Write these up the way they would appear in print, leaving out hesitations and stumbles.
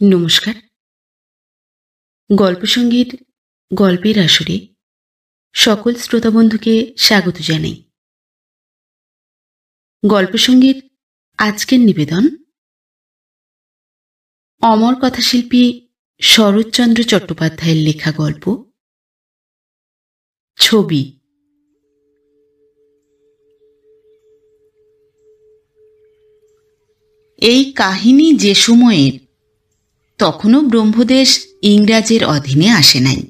নমস্কার। গল্পসঙ্গীর গল্পের আসরে সকল শ্রোতাবন্ধুকে স্বাগত জানাই। গল্পসঙ্গীর আজকের নিবেদন অমর কথাশিল্পী শরৎচন্দ্র চট্টোপাধ্যায়ের লেখা গল্প ছবি। এই কাহিনী যে সময়ের, তখনও ব্রহ্মদেশ ইংরাজের অধীনে আসে নাই।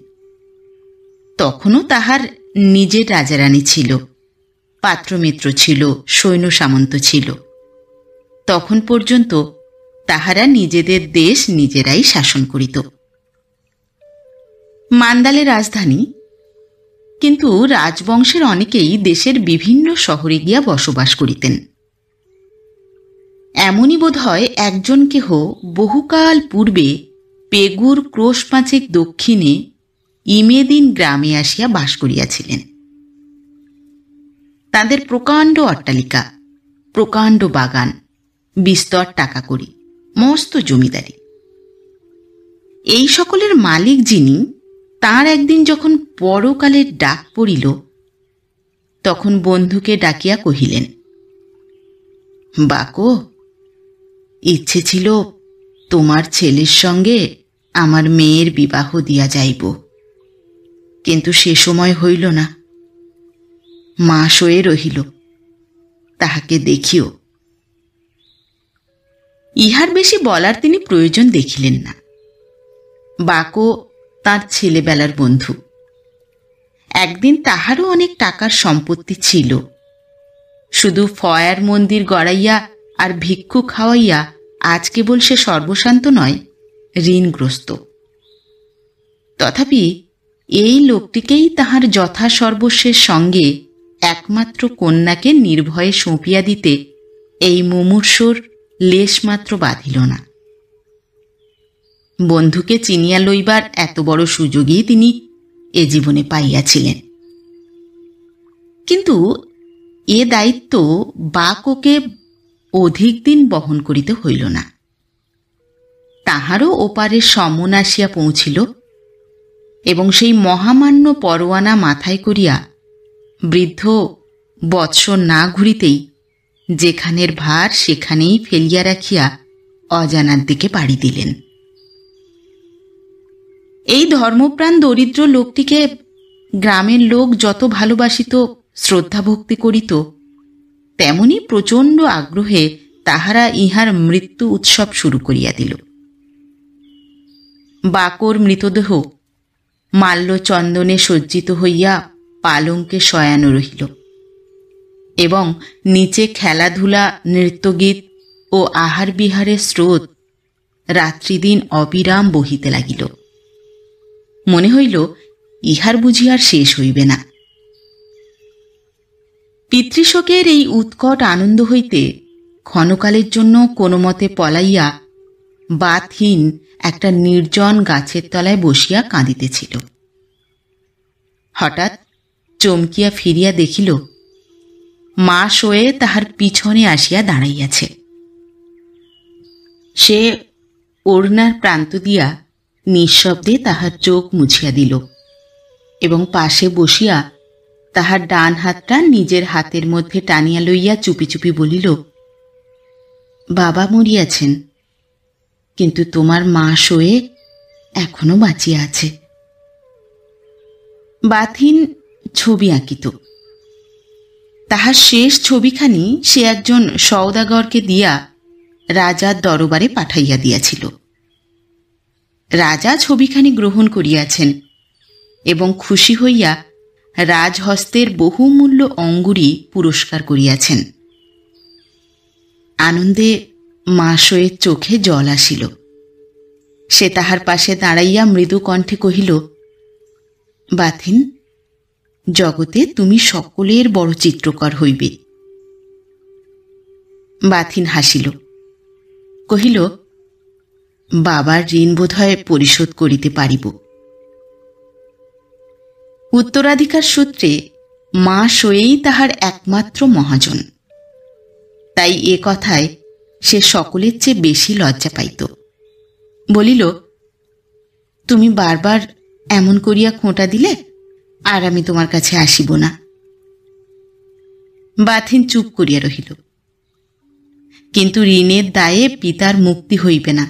তখনও তাহার নিজের রাজারানী ছিল, পাত্রমিত্র ছিল, সৈন্য সামন্ত ছিল। তখন পর্যন্ত তাহারা নিজেদের দেশ নিজেরাই শাসন করিত। মান্দালে রাজধানী, কিন্তু রাজবংশের অনেকেই দেশের বিভিন্ন শহরে গিয়া বসবাস করিতেন। এমনই বোধ হয় একজন কেহ বহুকাল পূর্বে পেগুর ক্রোশ পাঁচেক দক্ষিণে ইমেদিন গ্রামে আসিয়া বাস করিয়াছিলেন। তাদের প্রকাণ্ড অট্টালিকা, প্রকাণ্ড বাগান, বিস্তর টাকা কড়ি, মস্ত জমিদারি। এই সকলের মালিক যিনি, তাঁর একদিন যখন পরকালের ডাক পড়িল, তখন বন্ধুকে ডাকিয়া কহিলেন, বাকো, ইচ্ছে ছিল তোমার ছেলের সঙ্গে আমার মেয়ের বিবাহ দিয়া যাইব, কিন্তু সে সময় হইল না। মাস হয়ে রহিল, তাহাকে দেখিও। ইহার বেশি বলার তিনি প্রয়োজন দেখিলেন না। বাকো তাঁর ছেলেবেলার বন্ধু। একদিন তাহারও অনেক টাকার সম্পত্তি ছিল। শুধু ফয়ার মন্দির গড়াইয়া আর ভিক্ষু খাওয়াইয়া আজ কেবল সে সর্বশান্ত নয়, ঋণগ্রস্ত। তথাপি এই লোকটিকেই তাহার যথাসর্বস্বের সঙ্গে একমাত্র কন্যাকে নির্ভয়ে সঁপিয়া দিতে এই মুমূর্ষুর লেশমাত্র বাধিল না। বন্ধুকে চিনিয়া লইবার এত বড় সুযোগই তিনি এ জীবনে পাইয়াছিলেন। কিন্তু এ দায়িত্ব বাকোকে অধিক দিন বহন করিতে হইল না। তাহারও ওপারের সমন আসিয়া পৌঁছিল, এবং সেই মহামান্য পরোয়ানা মাথায় করিয়া বৃদ্ধ বৎসর না ঘুরিতেই যেখানের ভার সেখানেই ফেলিয়া রাখিয়া অজানার দিকে পাড়ি দিলেন। এই ধর্মপ্রাণ দরিদ্র লোকটিকে গ্রামের লোক যত ভালোবাসিত, শ্রদ্ধা ভক্তি করিত, তেমনি প্রচণ্ড আগ্রহে তাহারা ইহার মৃত্যু উৎসব শুরু করিয়া দিল। বাকোর মৃতদেহ মাল্যচন্দনে সজ্জিত হইয়া পালঙ্কে শয়ানো রহিল, এবং নিচে খেলাধুলা, নৃত্যগীত ও আহার বিহারের স্রোত রাত্রিদিন অবিরাম বহিতে লাগিল। মনে হইল ইহার বুঝি আর শেষ হইবে না। পিতৃশোকের এই উৎকট আনন্দ হইতে ক্ষণকালের জন্য কোনো মতে পলাইয়া বাতহীন একটা নির্জন গাছের তলায় বসিয়া কাঁদিতেছিল। হঠাৎ চমকিয়া ফিরিয়া দেখিল, মা শোয়ে তাহার পিছনে আসিয়া দাঁড়াইয়াছে। সে ওড়নার প্রান্ত দিয়া নিঃশব্দে তাহার চোখ মুছিয়া দিল, এবং পাশে বসিয়া তাহার ডান হাতটা নিজের হাতের মধ্যে টানিয়া লইয়া চুপি চুপি বলিল, বাবা মরিয়াছেন, কিন্তু তোমার মা শোয়ে এখনো বাঁচিয়া আছে। বাতহীন ছবি আঁকিত। তাহার শেষ ছবিখানি সে একজন সওদাগরকে দিয়া রাজার দরবারে পাঠাইয়া দিয়াছিল। রাজা ছবিখানি গ্রহণ করিয়াছেন, এবং খুশি হইয়া রাজহস্তের বহুমূল্য অঙ্গুরি পুরস্কার করিয়াছেন। আনন্দে মা শোয়ের চোখে জল আসিল। সে তাহার পাশে দাঁড়াইয়া মৃদু কণ্ঠে কহিল, বাথিন, জগতে তুমি সকলের বড় চিত্রকর হইবে। বাথিন হাসিল, কহিল, বাবার ঋণ বোধহয় পরিশোধ করিতে পারিব। উত্তরাধিকার সূত্রে মা শোয়েই তাহার একমাত্র মহাজন। তাই এ কথায় সে সকলের চেয়ে বেশি লজ্জা পাইত। বলিল, তুমি বারবার এমন করিয়া খোঁটা দিলে আর আমি তোমার কাছে আসিব না। বাথিন চুপ করিয়া রহিল। কিন্তু ঋণের দায়ে পিতার মুক্তি হইবে না,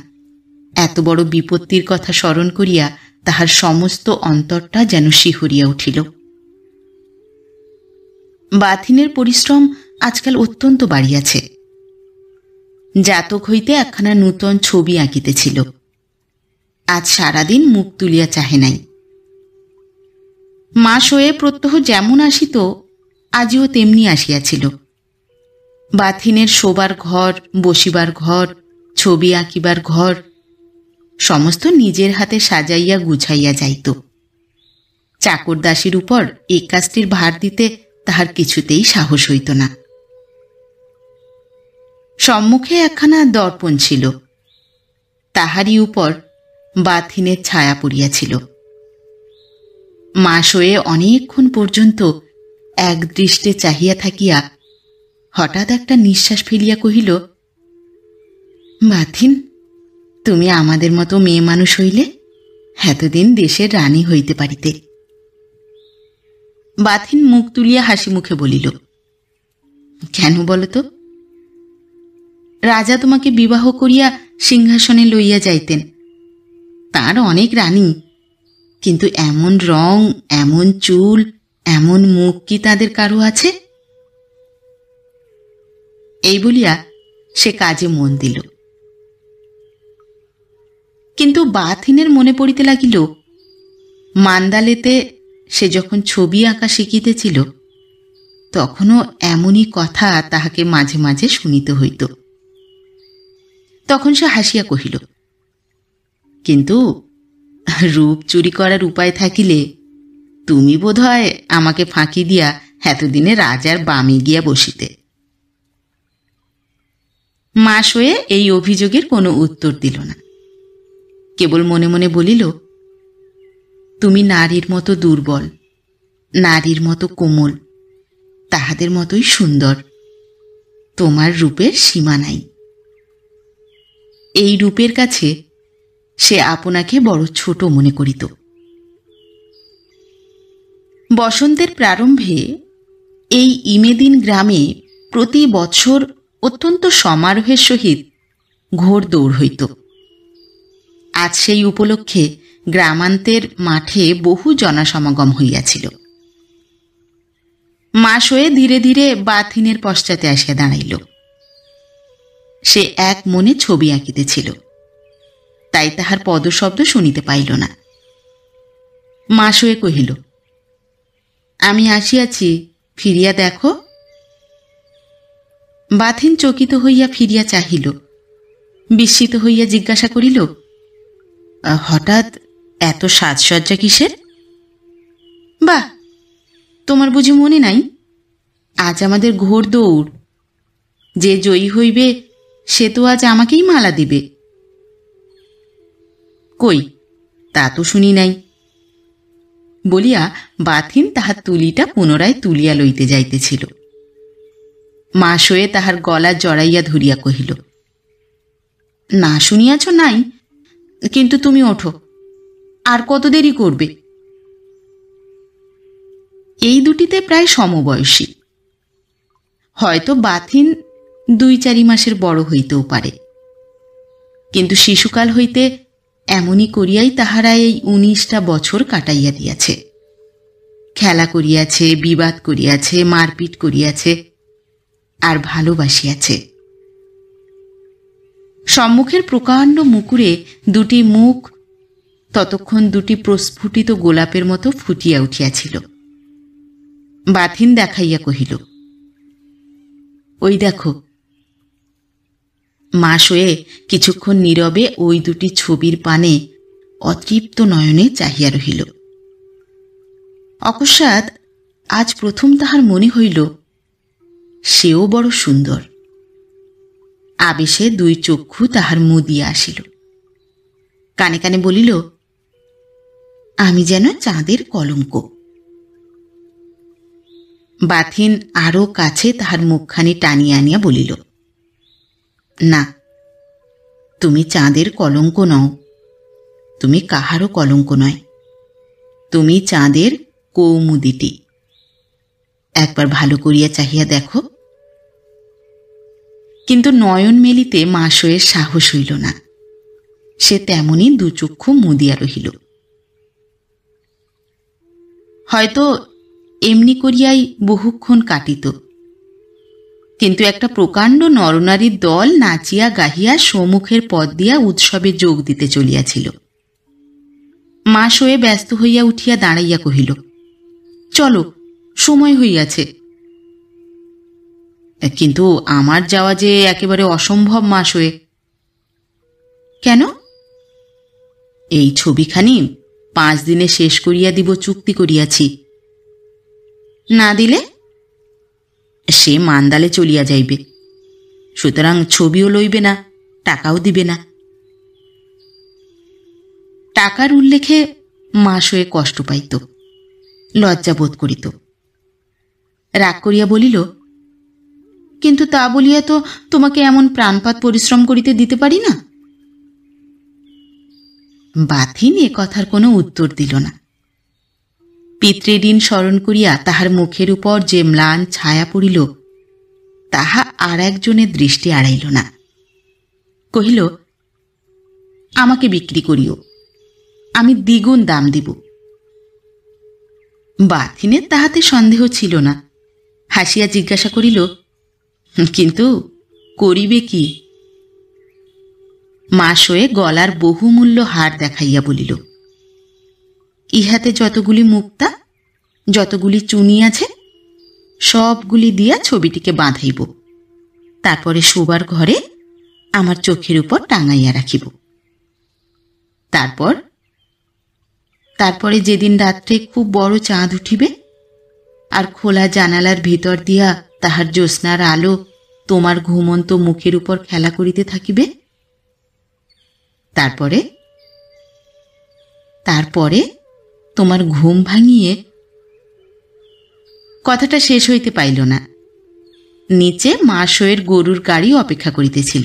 এত বড় বিপত্তির কথা স্মরণ করিয়া তাহার সমস্ত অন্তরটা যেন শিহরিয়া উঠিল। বাথিনের পরিশ্রম আজকাল অত্যন্ত বাড়িয়াছে। জাতক হইতে একখানা নূতন ছবি আঁকিতেছিল, আজ সারাদিন মুখ তুলিয়া চাহে নাই। মাস হয়ে প্রত্যহ যেমন আসিত আজও তেমনি আসিয়াছিল। বাথিনের শোবার ঘর, বসিবার ঘর, ছবি আঁকিবার ঘর সমস্ত নিজের হাতে সাজাইয়া গুছাইয়া যাইত। চাকরদাসীর উপর এই কাজটির ভার দিতে তাহার কিছুতেই সাহস হইত না। সম্মুখে একখানা দর্পণ ছিল, তাহারই উপর বাথিনের ছায়া পড়িয়াছিল। মাস হয়ে অনেকক্ষণ পর্যন্ত এক দৃষ্টে চাহিয়া থাকিয়া হঠাৎ একটা নিঃশ্বাস ফেলিয়া কহিল, বাথিন, তুমি আমাদের মতো মেয়ে মানুষ হইলে এতদিন দেশের রানী হইতে পারিতে। বাথিন মুখ তুলিয়া হাসি মুখে বলিল, কেন বলো তো? রাজা তোমাকে বিবাহ করিয়া সিংহাসনে লইয়া যাইতেন। তার অনেক রানী, কিন্তু এমন রং, এমন চুল, এমন মুখ কি তাদের কারো আছে? এই বলিয়া সে কাজে মন দিল। কিন্তু বাথিনের মনে পড়িতে লাগিল, মান্দালেতে সে যখন ছবি আঁকা শিখিতেছিল তখনও এমনই কথা তাহাকে মাঝে মাঝে শুনিতে হইত। তখন সে হাসিয়া কহিল, কিন্তু রূপ চুরি করার উপায় থাকিলে তুমি বোধহয় আমাকে ফাঁকি দিয়া এতদিনে রাজার বামে গিয়া বসিতে। মাস হয়ে এই অভিযোগের কোনো উত্তর দিল না, কেবল মনে মনে বলিল, তুমি নারীর মতো দুর্বল, নারীর মতো কোমল, তাহাদের মতোই সুন্দর, তোমার রূপের সীমা নাই। এই রূপের কাছে সে আপনাকে বড় ছোট মনে করিত। বসন্তের প্রারম্ভে এই ইমেদিন গ্রামে প্রতি বছর অত্যন্ত সমারোহের সহিত ঘোড় দৌড় হইত। আজ সেই উপলক্ষে গ্রামান্তের মাঠে বহু জনসমাগম হইয়াছিল। মাস হয়ে ধীরে ধীরে বাথিনের পশ্চাতে আসিয়া দাঁড়াইল। সে এক মনে ছবি আঁকিতেছিল, তাই তাহার পদশব্দ শুনিতে পাইল না। মাস হয়ে কহিল, আমি আসিয়াছি, ফিরিয়া দেখো। বাথিন চকিত হইয়া ফিরিয়া চাহিল, বিস্মিত হইয়া জিজ্ঞাসা করিল, হঠাৎ এত সাজসজ্জা কিসের? বাহ, তোমার বুঝি মনে নাই? আজ আমাদের ঘোড় দৌড়, যে জয়ী হইবে সে তো আজ আমাকেই মালা দিবে। কই, তা তো শুনি নাই। বলিয়া বাথিন তাহার তুলিটা পুনরায় তুলিয়া লইতে যাইতেছিল। মাস হয়ে তাহার গলা জড়াইয়া ধরিয়া কহিল, না শুনিয়াছ নাই, কিন্তু তুমি ওঠো, আর কত দেরি করবে? এই দুটিতে প্রায় সমবয়সী, হয়তো বাথিন 2-4 মাসের বড় হইতেও পারে, কিন্তু শিশুকাল হইতে এমনি করিয়াই তাহারা এই 19টা বছর কাটাইয়া দিয়াছে। খেলা করিয়াছে, বিবাদ করিয়াছে, মারপিট করিয়াছে, আর ভালোবাসিয়াছে। সম্মুখের প্রকাণ্ড মুকুরে দুটি মুখ ততক্ষণ দুটি প্রস্ফুটিত গোলাপের মতো ফুটিয়া উঠিয়াছিল। বাথিন দেখাইয়া কহিল, ওই দেখো। মাস হয়ে কিছুক্ষণ নীরবে ওই দুটি ছবির পানে অতৃপ্ত নয়নে চাহিয়া রহিল। অকস্মাৎ আজ প্রথম তাহার মনে হইল সেও বড় সুন্দর। আবেশে 2 চক্ষু তাহার মুদিয়া আসিল। কানে কানে বলিল, আমি যেন চাঁদের কলঙ্ক। বাথিন আরো কাছে তাহার মুখখানি টানিয়া আনিয়া বলিল, না, তুমি চাঁদের কলঙ্ক নও, তুমি কাহারও কলঙ্ক নয়, তুমি চাঁদের কৌমুদিটি। একবার ভালো করিয়া চাহিয়া দেখো। কিন্তু নয়ন মেলিতে মাসয়ের সাহস হইল না। সে তেমনি দুচক্ষু মুদিয়া রহিল। হয়তো এমনি করিয়াই বহুক্ষণ কাটিত, কিন্তু একটা প্রকাণ্ড নরনারীর দল নাচিয়া গাহিয়া সম্মুখের পথ দিয়া উৎসবে যোগ দিতে চলিয়াছিল। মাসয়ে ব্যস্ত হইয়া উঠিয়া দাঁড়াইয়া কহিল, চলো, সময় হইয়াছে। কিন্তু আমার যাওয়া যে একেবারে অসম্ভব মাসয়ে। কেন? এই ছবিখানি 5 দিনে শেষ করিয়া দিব চুক্তি করিয়াছি। না দিলে সে মান্দালে চলিয়া যাইবে, সুতরাং ছবিও লইবে না, টাকাও দিবে না। টাকার উল্লেখে মাসয়ে কষ্ট পাইত, লজ্জা বোধ করিত। রাগ করিয়া বলিল, কিন্তু তা বলিয়া তো তোমাকে এমন প্রাণপাত পরিশ্রম করিতে দিতে পারি না। বাথিন এ কথার কোনো উত্তর দিল না। পিতৃদিন স্মরণ করিয়া তাহার মুখের উপর যে ম্লান ছায়া পড়িল, তাহা আর একজনের দৃষ্টি এড়াইল না। কহিল, আমাকে বিক্রি করিও, আমি দ্বিগুণ দাম দিব। বাথিনের তাহাতে সন্দেহ ছিল না। হাসিয়া জিজ্ঞাসা করিল, কিন্তু করিবে কি? মাসয়ে গলার বহুমূল্য হার দেখাইয়া বলিল, ইহাতে যতগুলি মুক্তা, যতগুলি চুনি আছে, সবগুলি দিয়া ছবিটিকে বাঁধাইব, তারপরে শোবার ঘরে আমার চোখের উপর টাঙাইয়া রাখিব। তারপরে যেদিন রাত্রে খুব বড় চাঁদ উঠিবে, আর খোলা জানালার ভিতর দিয়া তাহার জ্যোৎস্নার আলো তোমার ঘুমন্ত মুখের উপর খেলা করিতে থাকিবে, তারপরে তোমার ঘুম ভাঙিয়ে। কথাটা শেষ হইতে পাইল না। নিচে মাসয়ের গরুর গাড়ি অপেক্ষা করিতেছিল।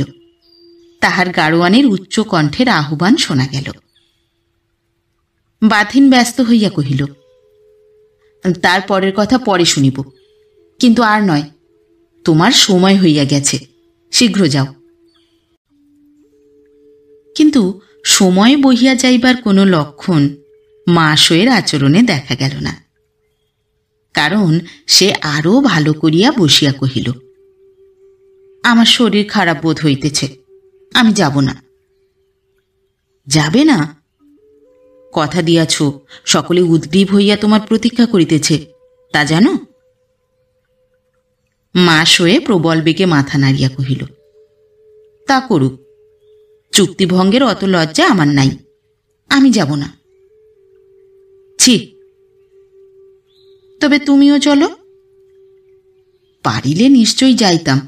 তাহার গাড়োয়ানের উচ্চ কণ্ঠের আহ্বান শোনা গেল। বাথিন ব্যস্ত হইয়া কহিল, তার পরের কথা পরে শুনিব, কিন্তু আর নয়, তোমার সময় হইয়া গেছে, শীঘ্র যাও। কিন্তু সময় বহিয়া যাইবার কোনো লক্ষণ মাসয়ের আচরণে দেখা গেল না। কারণ সে আরও ভালো করিয়া বসিয়া কহিল, আমার শরীর খারাপ বোধ হইতেছে, আমি যাব না। যাবে না? কথা দিয়াছ, সকলে উদ্গ্রীব হইয়া তোমার প্রতীক্ষা করিতেছে, তা জানো? মাসয়ে প্রবল বেগে মাথা নাড়িয়া কহিল, তা করুক, চুক্তিভঙ্গের অত লজ্জা আমার নাই, আমি যাব না। ছি, তবে তুমিও চলো। পারিলে নিশ্চয়ই যাইতাম,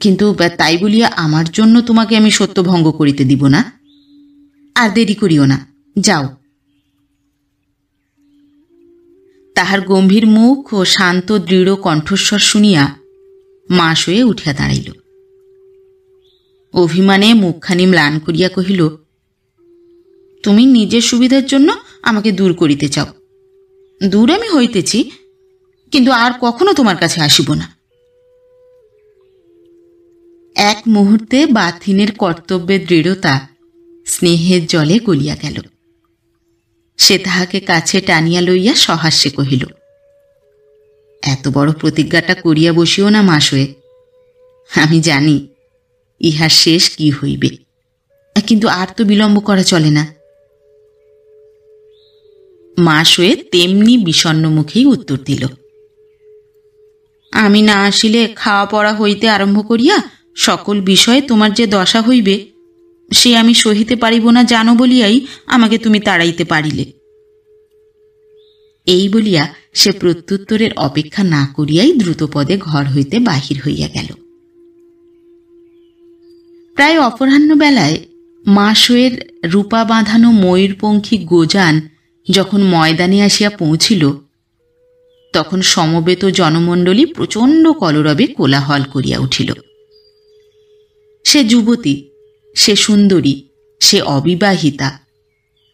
কিন্তু তাই বলিয়া আমার জন্য তোমাকে আমি সত্যভঙ্গ করিতে দিব না। আর দেরি করিও না, যাও। তাহার গম্ভীর মুখ ও শান্ত দৃঢ় কণ্ঠস্বর শুনিয়া মাসয়ে উঠিয়া দাঁড়াইল। অভিমানে মুখখানি ম্লান করিয়া কহিল, তুমি নিজের সুবিধার জন্য আমাকে দূর করিতে চাও। দূর আমি হইতেছি, কিন্তু আর কখনো তোমার কাছে আসিব না। এক মুহূর্তে বাথিনের কর্তব্যের দৃঢ়তা স্নেহের জলে গলিয়া গেল। সে তাহাকে কাছে টানিয়া লইয়া সহাস্যে কহিল, এত বড় প্রতিজ্ঞাটা করিয়া বসিও না মাসয়ে। আমি জানি ইহার শেষ কি হইবে, কিন্তু আর তো বিলম্ব করা চলে না। মাসয়ে তেমনি বিষণ্ণ মুখেই উত্তর দিল, আমি না আসিলে খাওয়া পড়া হইতে আরম্ভ করিয়া সকল বিষয়ে তোমার যে দশা হইবে, সে আমি সহিতে পারিব না জানো বলিয়াই আমাকে তুমি তাড়াইতে পারিলে। এই বলিয়া সে প্রত্যুত্তরের অপেক্ষা না করিয়াই দ্রুতপদে ঘর হইতে বাহির হইয়া গেল। প্রায় অপরাহ্ন বেলায় মাসয়ের রূপা বাঁধানো ময়ূরপঙ্খী গোজান যখন ময়দানে আসিয়া পৌঁছিল, তখন সমবেত জনমণ্ডলী প্রচণ্ড কলরবে কোলাহল করিয়া উঠিল। সে যুবতী, সে সুন্দরী, সে অবিবাহিতা,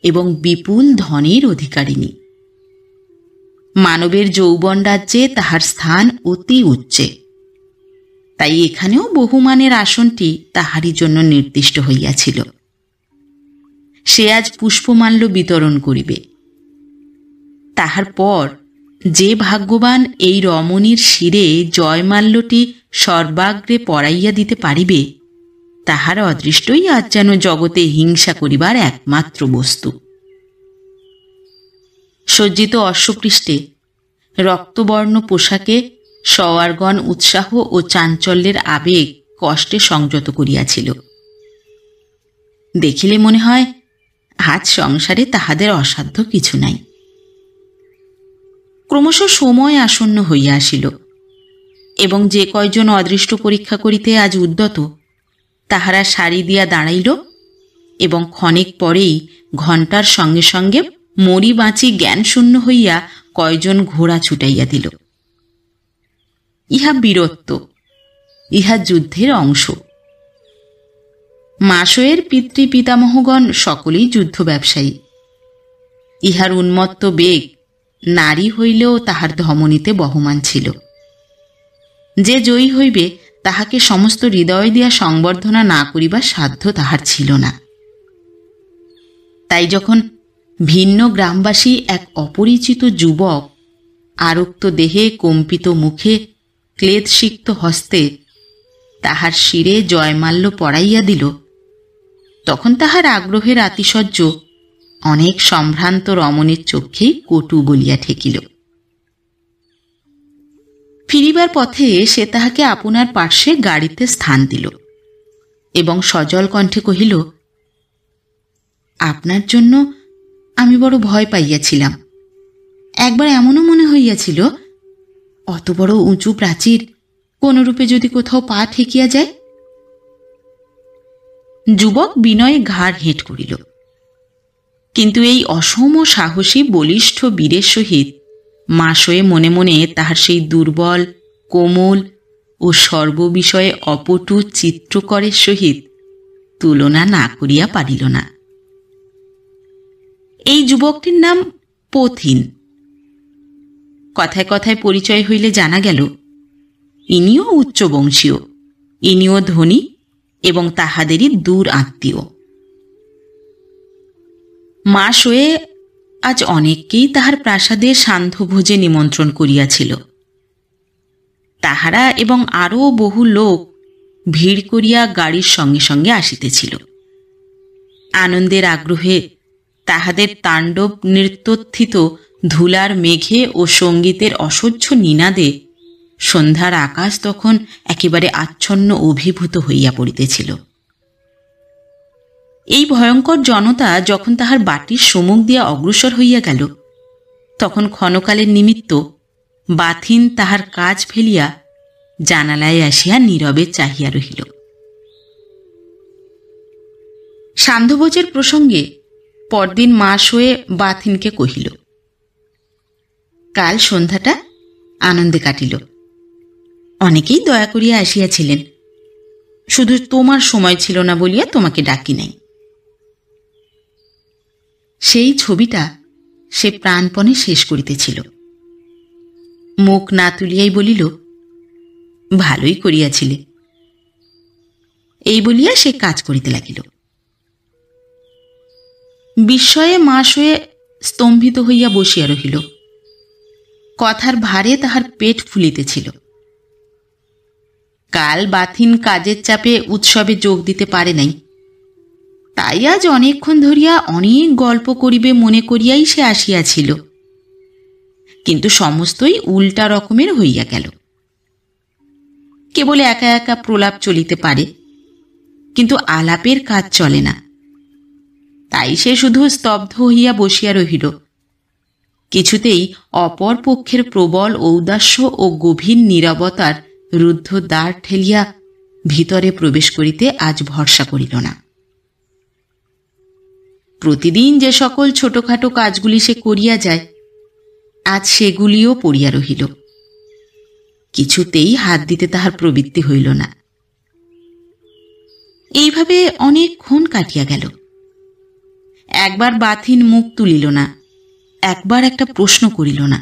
এবং বিপুল ধনের অধিকারিণী। মানবের যৌবন রাজ্যে তাহার স্থান অতি উচ্চে, তাই এখানেও বহুমানের আসনটি তাহারই জন্য নির্দিষ্ট হইয়াছিল। সে আজ পুষ্পমাল্য বিতরণ করিবে। তাহার পর যে ভাগ্যবান এই রমণীর শিরে জয়মাল্যটি সর্বাগ্রে পরাইয়া দিতে পারিবে, তাহার অদৃষ্টই আজ যেন জগতে হিংসা করিবার একমাত্র বস্তু। সজ্জিত অশ্বপৃষ্ঠে রক্তবর্ণ পোশাকে সওয়ারগণ উৎসাহ ও চাঞ্চল্যের আবেগ কষ্টে সংযত করিয়াছিল। দেখিলে মনে হয় আজ সংসারে তাহাদের অসাধ্য কিছু নাই। ক্রমশ সময় আসন্ন হইয়া আসিল এবং যে কয়জন অদৃষ্ট পরীক্ষা করিতে আজ উদ্যত, তাহারা সারি দিয়া দাঁড়াইল এবং ক্ষণেক পরেই ঘণ্টার সঙ্গে সঙ্গে মরি বাঁচি জ্ঞানশূন্য হইয়া কয়জন ঘোড়া ছুটাইয়া দিল। ইহা বীরত্ব, ইহা যুদ্ধের অংশ। মাসয়ের পিতৃপিতামহগণ সকলেই যুদ্ধ ব্যবসায়ী। ইহার উন্মত্ত বেগ নারী হইলেও তাহার ধমনীতে বহমান ছিল। যে জয়ী হইবে তাহাকে সমস্ত হৃদয় দিয়া সংবর্ধনা না করিবার সাধ্য তাহার ছিল না। তাই যখন ভিন্ন গ্রামবাসী এক অপরিচিত যুবক আরক্ত দেহে, কম্পিত মুখে, ক্লেদসিক্ত হস্তে তাহার শিরে জয়মাল্য পরাইয়া দিল, তখন তাহার আগ্রহের আতিশয্য অনেক সম্ভ্রান্ত রমণীর চক্ষেই কটু বলিয়া ঠেকিল। ফিরিবার পথে সে তাহাকে আপনার পার্শ্বে গাড়িতে স্থান দিল এবং সজল কণ্ঠে কহিল, আপনার জন্য আমি বড় ভয় পাইয়াছিলাম। একবার এমনও মনে হইয়াছিল অত বড় উঁচু প্রাচীর কোনরূপে যদি কোথাও পা ঠেকিয়া যায়। যুবক বিনয়ে ঘাড় হেঁট করিল, কিন্তু এই অসম সাহসী বলিষ্ঠ বীরের সহিত মাসয়ে মনে মনে তাহার সেই দুর্বল, কোমল ও সর্ববিষয়ে অপটু চিত্রকরের সহিত তুলনা না করিয়া পারিল না। এই যুবকটির নাম পথিন। কথায় কথায় পরিচয় হইলে জানা গেল ইনিও উচ্চবংশীয়, ইনিও ধনী এবং তাহাদেরই দূর আত্মীয়। মাসয়ে আজ অনেককেই তাহার প্রাসাদে সান্ধ্যভোজে নিমন্ত্রণ করিয়াছিল। তাহারা এবং আরও বহু লোক ভিড় করিয়া গাড়ির সঙ্গে সঙ্গে আসিতেছিল। আনন্দের আগ্রহে তাহাদের তাণ্ডব নৃত্যোত্থিত ধুলার মেঘে ও সঙ্গীতের অসহ্য নিনাদে সন্ধ্যার আকাশ তখন একেবারে আচ্ছন্ন অভিভূত হইয়া পড়িতেছিল। এই ভয়ঙ্কর জনতা যখন তাহার বাটির সম্মুখ দিয়া অগ্রসর হইয়া গেল, তখন ক্ষণকালের নিমিত্ত বাথিন তাহার কাজ ফেলিয়া জানালায় আসিয়া নীরবে চাহিয়া রহিল। সান্ধ্যভোজের প্রসঙ্গে পরদিন মাসয়ে বাথিনকে কহিল, কাল সন্ধ্যাটা আনন্দে কাটিল। অনেকেই দয়া করিয়া আসিয়াছিলেন, শুধু তোমার সময় ছিল না বলিয়া তোমাকে ডাকি নাই। সেই ছবিটা সে প্রাণপণে শেষ করিতেছিল। মুখ না তুলিয়াই বলিল, ভালোই করিয়াছিলে। এই বলিয়া সে কাজ করিতে লাগিল। বিস্ময়ে মাসয়ে স্তম্ভিত হইয়া বসিয়া রহিল। কথার ভারে তাহার পেট ফুলিতেছিল। কাল বাথিন কাজের চাপে উৎসবে যোগ দিতে পারে নাই, তাই আজ অনেকক্ষণ ধরিয়া অনেক গল্প করিবে মনে করিয়াই সে আসিয়াছিল, কিন্তু সমস্তই উল্টা রকমের হইয়া গেল। কেবল একা একা প্রলাপ চলিতে পারে, কিন্তু আলাপের কাজ চলে না। তাই সে শুধু স্তব্ধ হইয়া বসিয়া রহিল। কিছুতেই অপর পক্ষের প্রবল ঔদাস্য ও গভীর নীরবতার রুদ্ধ দ্বার ঠেলিয়া ভিতরে প্রবেশ করিতে আজ ভরসা করিল না। প্রতিদিন যে সকল ছোটখাটো কাজগুলি সে করিয়া যায়, আজ সেগুলিও পড়িয়া রহিল। কিছুতেই হাত দিতে তাহার প্রবৃত্তি হইল না। এইভাবে অনেকক্ষণ কাটিয়া গেল। একবার বাথিন মুখ তুলিল না, একবার একটা প্রশ্ন করিল না।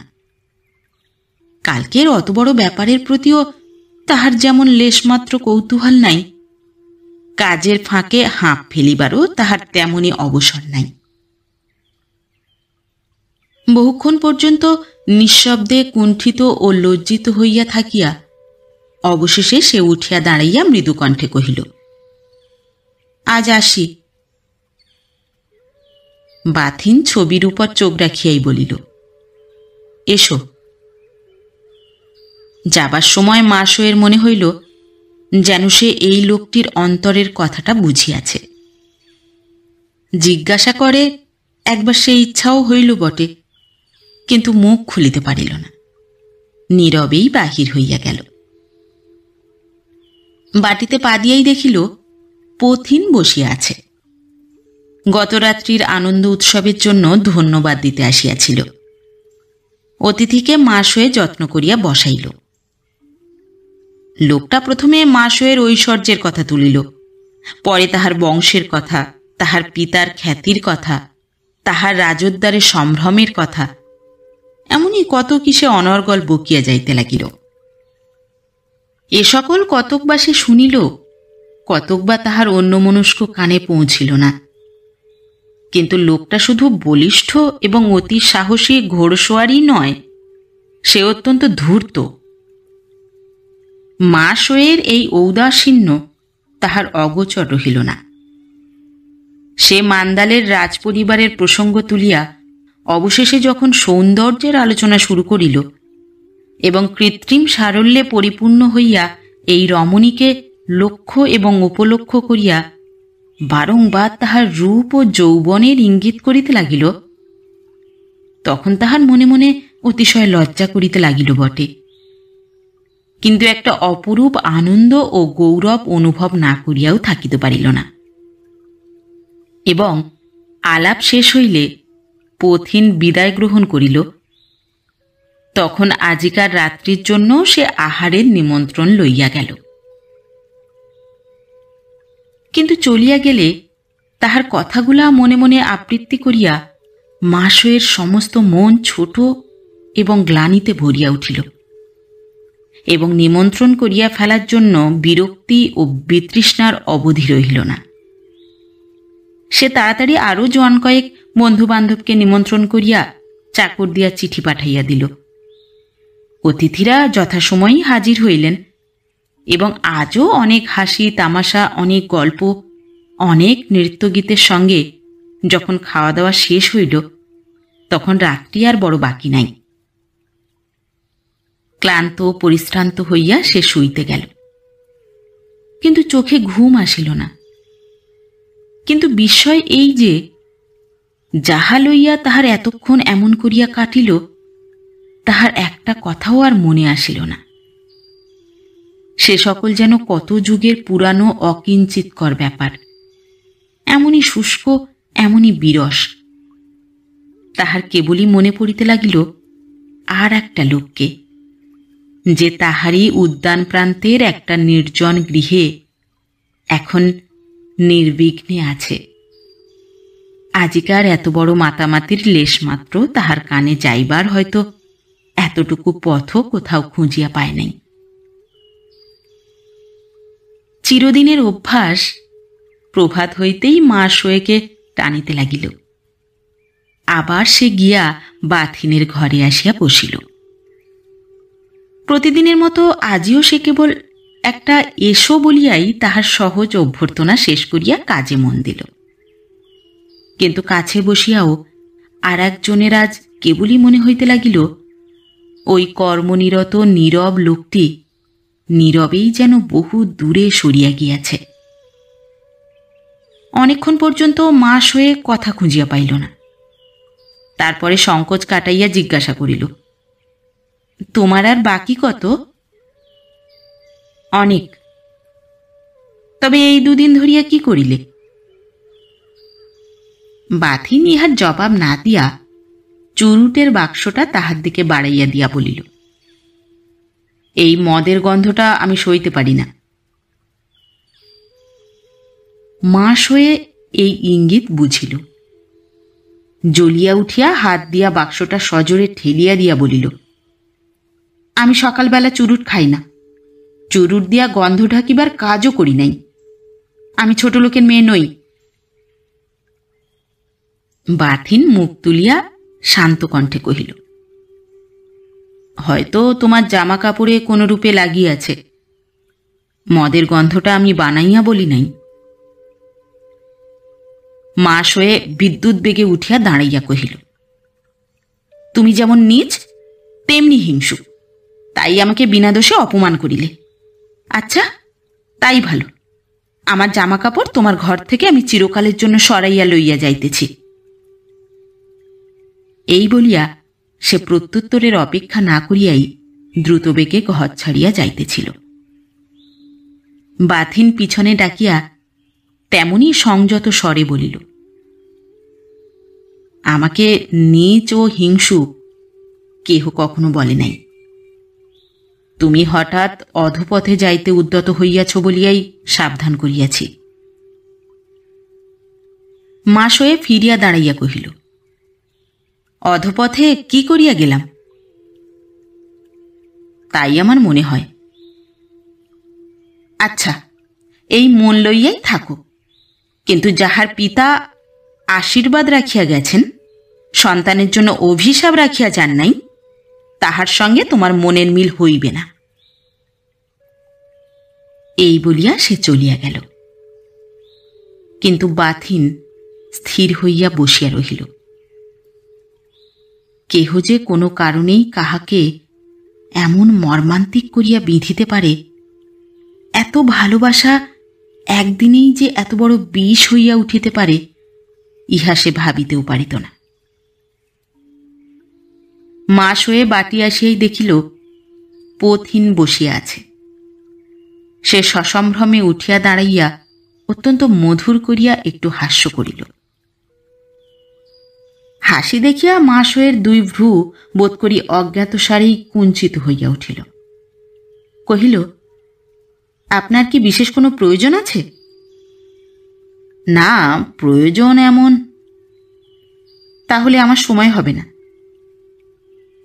কালকের অত বড় ব্যাপারের প্রতিও তাহার যেমন লেশমাত্র কৌতূহল নাই, কাজের ফাঁকে হাঁপ ফেলিবারও তাহার তেমনি অবসর নাই। বহুক্ষণ পর্যন্ত নিঃশব্দে কুণ্ঠিত ও লজ্জিত হইয়া থাকিয়া অবশেষে সে উঠিয়া দাঁড়াইয়া মৃদুকণ্ঠে কহিল, আজ আসি। বাথিন ছবির উপর চোখ রাখিয়াই বলিল, এসো। যাবার সময় মাসোয়ের মনে হইল যেন সে এই লোকটির অন্তরের কথাটা বুঝিয়াছে। জিজ্ঞাসা করে একবার সে ইচ্ছাও হইল বটে, কিন্তু মুখ খুলিতে পারিল না, নীরবেই বাহির হইয়া গেল। বাটিতে পা দিয়াই দেখিল পথিন বসিয়া আছে। গতরাত্রির আনন্দ উৎসবের জন্য ধন্যবাদ দিতে আসিয়াছিল। অতিথিকে মাসোয়ে যত্ন করিয়া বসাইল। লোকটা প্রথমে মাসোয়ের ঐশ্বর্যের কথা তুলিল, পরে তাহার বংশের কথা, তাহার পিতার খ্যাতির কথা, তাহার রাজোদ্দারের সম্ভ্রমের কথা, এমনই কত কিসে অনর্গল বকিয়া যাইতে লাগিল। এ সকল কতকবা সে শুনিল, কতকবা তাহার অন্যমনস্ক কানে পৌঁছিল না। কিন্তু লোকটা শুধু বলিষ্ঠ এবং অতি সাহসী ঘোড়সওয়ারই নয়, সে অত্যন্ত ধূর্ত। মাসোয়ের এই ঔদাসীন্য তাহার অগোচর রহিল না। সে মান্দালের রাজপরিবারের প্রসঙ্গ তুলিয়া অবশেষে যখন সৌন্দর্যের আলোচনা শুরু করিল এবং কৃত্রিম সারল্যে পরিপূর্ণ হইয়া এই রমণীকে লক্ষ্য এবং উপলক্ষ্য করিয়া বারংবার তাহার রূপ ও যৌবনের ইঙ্গিত করিতে লাগিল, তখন তাহার মনে মনে অতিশয় লজ্জা করিতে লাগিল বটে, কিন্তু একটা অপরূপ আনন্দ ও গৌরব অনুভব না করিয়াও থাকিতে পারিল না। এবং আলাপ শেষ হইলে পথিন বিদায় গ্রহণ করিল, তখন আজিকার রাত্রির জন্য সে আহারের নিমন্ত্রণ লইয়া গেল। কিন্তু চলিয়া গেলে তাহার কথাগুলা মনে মনে আবৃত্তি করিয়া মাসোয়ের সমস্ত মন ছোট এবং গ্লানিতে ভরিয়া উঠিল, এবং নিমন্ত্রণ করিয়া ফেলার জন্য বিরক্তি ও বিতৃষ্ণার অবধি রহিল না। সে তাড়াতাড়ি আরও জন কয়েক বন্ধুবান্ধবকে নিমন্ত্রণ করিয়া চাকর দিয়া চিঠি পাঠাইয়া দিল। অতিথিরা যথাসময়েই হাজির হইলেন, এবং আজও অনেক হাসি তামাশা, অনেক গল্প, অনেক নৃত্যগীতের সঙ্গে যখন খাওয়া দাওয়া শেষ হইল, তখন রাত্রি আর বড় বাকি নাই। ক্লান্ত পরিশ্রান্ত হইয়া সে শুইতে গেল, কিন্তু চোখে ঘুম আসিল না। কিন্তু বিস্ময় এই যে যাহা লইয়া তাহার এতক্ষণ এমন করিয়া কাটিল, তাহার একটা কথাও আর মনে আসিল না। সে সকল যেন কত যুগের পুরানো অকিঞ্চিতকর ব্যাপার, এমনই শুষ্ক, এমনই বিরস। তাহার কেবলই মনে পড়িতে লাগিল আর একটা লোককে, যে তাহারই উদ্যান প্রান্তের একটা নির্জন গৃহে এখন নির্বিঘ্নে আছে। আজিকার এত বড় মাতামাতির লেশমাত্র তাহার কানে যাইবার হয়তো এতটুকু পথও কোথাও খুঁজিয়া পায় নাই। চিরদিনের অভ্যাস প্রভাত হইতেই মাসোয়েকে টানিতে লাগিল। আবার সে গিয়া বাথিনের ঘরে আসিয়া বসিল। প্রতিদিনের মতো আজিও সে কেবল একটা এসো বলিয়াই তাহার সহজ অভ্যর্থনা শেষ করিয়া কাজে মন দিল। কিন্তু কাছে বসিয়াও আর একজনের আজ কেবলই মনে হইতে লাগিল ওই কর্মনিরত নীরব লোকটি নীরবেই যেন বহু দূরে সরিয়া গিয়াছে। অনেকক্ষণ পর্যন্ত মাসোয়ে কথা খুঁজিয়া পাইল না। তারপরে সংকোচ কাটাইয়া জিজ্ঞাসা করিল, তোমার আর বাকি কত? অনেক। তবে এই দুদিন ধরিয়া কি করিলে? বাথিন ইহার জবাব না দিয়া চুরুটের বাক্সটা তাহার দিকে বাড়াইয়া দিয়া বলিল, এই মদের গন্ধটা আমি সইতে পারি না। মাসোয়ে এই ইঙ্গিত বুঝিল, জ্বলিয়া উঠিয়া হাত দিয়া বাক্সটা সজোরে ঠেলিয়া দিয়া বলিল, আমি সকালবেলা চুরুট খাই না, চুরুট দিয়া গন্ধ ঢাকিবার কাজও করি নাই, আমি ছোট লোকের মেয়ে নই। বাথিন মুখ তুলিয়া শান্ত কণ্ঠে কহিল, হয়তো তোমার জামা কাপড়ে কোনো রূপে লাগিয়াছে, মদের গন্ধটা আমি বানাইয়া বলি নাই। মাস হয়ে বিদ্যুৎ বেগে উঠিয়া দাঁড়াইয়া কহিল, তুমি যেমন নীচ তেমনি হিংসু, তাই আমাকে বিনা দোষে অপমান করিলে। আচ্ছা, তাই ভালো, আমার জামা কাপড় তোমার ঘর থেকে আমি চিরকালের জন্য সরাইয়া লইয়া যাইতেছি। এই বলিয়া সে প্রত্যুত্তরের অপেক্ষা না করিয়াই দ্রুত বেগে ঘর ছাড়িয়া যাইতেছিল। বাথিন পিছনে ডাকিয়া তেমনি সংযত স্বরে বলিল, আমাকে নীচ ও হিংসু কেহ কখনো বলে নাই। তুমি হঠাৎ অধপথে যাইতে উদ্যত হইয়াছ বলিয়াই সাবধান করিয়াছি। মাস হয়ে ফিরিয়া দাঁড়াইয়া কহিল, অধপথে কি করিয়া গেলাম? তাই আমার মনে হয়। আচ্ছা, এই মন লইয়াই থাকো, কিন্তু যাহার পিতা আশীর্বাদ রাখিয়া গেছেন, সন্তানের জন্য অভিশাপ রাখিয়া যান নাই, তাহার সঙ্গে তোমার মনের মিল হইবে না। এই বলিয়া সে চলিয়া গেল। কিন্তু বাথিন স্থির হইয়া বসিয়া রহিল। কেহ যে কোনো কারণেই কাহাকে এমন মর্মান্তিক করিয়া বিঁধিতে পারে, এত ভালোবাসা একদিনেই যে এত বড় বিষ হইয়া উঠিতে পারে, ইহা সে ভাবিতেও পারিত না। মাস হয়ে বাটি আসিয়াই দেখিল পথহীন বসিয়া আছে। সে সসম্ভ্রমে উঠিয়া দাঁড়াইয়া অত্যন্ত মধুর করিয়া একটু হাস্য করিল। হাসি দেখিয়া মাস হয়ের দুই ভ্রু বোধ করি অজ্ঞাতসারেই কুঞ্চিত হইয়া উঠিল। কহিল, আপনার কি বিশেষ কোনো প্রয়োজন আছে? না, প্রয়োজন এমন। তাহলে আমার সময় হবে না,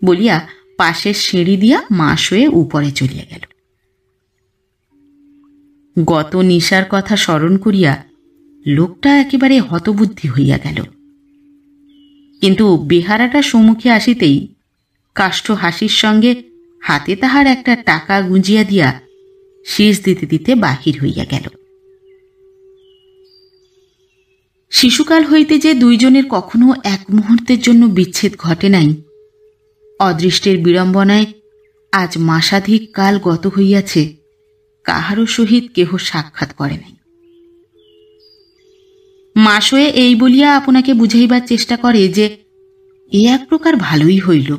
বলিয়া পাশের সিঁড়ি দিয়া মাস হয়ে উপরে চলিয়া গেল। গত নিশার কথা স্মরণ করিয়া লোকটা একেবারে হতবুদ্ধি হইয়া গেল। কিন্তু বেহারাটা সম্মুখে আসিতেই কাষ্ঠ হাসির সঙ্গে হাতে তাহার একটা টাকা গুঁজিয়া দিয়া শীষ দিতে দিতে বাহির হইয়া গেল। শিশুকাল হইতে যে দুইজনের কখনো এক মুহূর্তের জন্য বিচ্ছেদ ঘটে নাই, অদৃষ্টের বিড়ম্বনায় আজ মাসাধিক কাল গত হইয়াছে, কাহারও সহিত কেহ সাক্ষাৎ করে নাই। মাস হয়ে এই বলিয়া আপনাকে বুঝাইবার চেষ্টা করে যে এ এক প্রকার ভালোই হইল,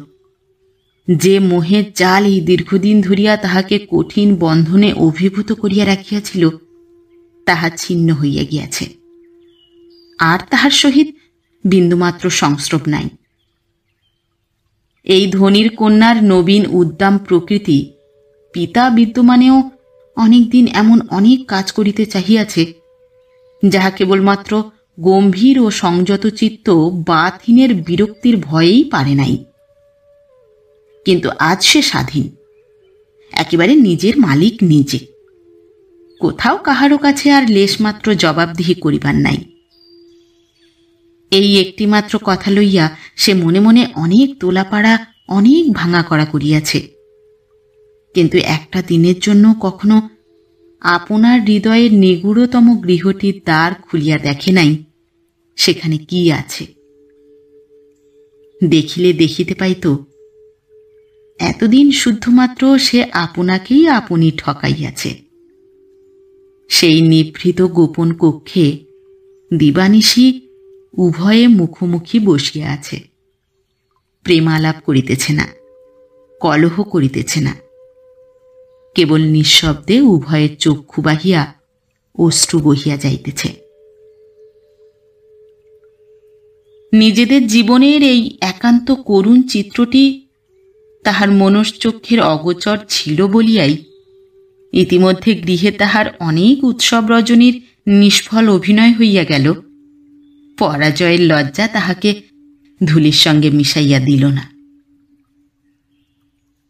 যে মোহের জাল এই দীর্ঘদিন ধরিয়া তাহাকে কঠিন বন্ধনে অভিভূত করিয়া রাখিয়াছিল, তাহা ছিন্ন হইয়া গিয়াছে, আর তাহার সহিত বিন্দুমাত্র সংস্রব নাই। এই ধনীর কন্যার নবীন উদ্দাম প্রকৃতি পিতা বিদ্যমানেও অনেকদিন এমন অনেক কাজ করিতে চাহিয়াছে, যাহা কেবলমাত্র গম্ভীর ও সংযত চিত্ত বাথিনের বিরক্তির ভয়েই পারে নাই। কিন্তু আজ সে স্বাধীন, একেবারে নিজের মালিক নিজে, কোথাও কাহারও কাছে আর লেশমাত্র জবাবদিহি করিবার নাই। এই একটিমাত্র কথা লইয়া সে মনে মনে অনেক তোলাপাড়া, অনেক ভাঙা করা করিয়াছে, কিন্তু একটা দিনের জন্য কখনো আপনার হৃদয়ের নিগূঢ়তম গৃহটির দ্বার খুলিয়া দেখে নাই সেখানে কি আছে। দেখিলে দেখিতে পাইত এতদিন শুদ্ধমাত্র সে আপনাকেই আপনি ঠকাইয়াছে। সেই নিভৃত গোপন কক্ষে দিবানিশি উভয়ে মুখোমুখি বসিয়া আছে, প্রেমালাপ করিতেছে না, কলহ করিতেছে না, কেবল নিঃশব্দে উভয়ের চক্ষু বাহিয়া অশ্রু বহিয়া যাইতেছে। নিজেদের জীবনের এই একান্ত করুণ চিত্রটি তাহার মনশ্চক্ষের অগোচর ছিল বলিয়াই ইতিমধ্যে গৃহে তাহার অনেক উৎসব রজনীর নিষ্ফল অভিনয় হইয়া গেল। পরাজয়ের লজ্জা তাহাকে ধুলির সঙ্গে মিশাইয়া দিল না।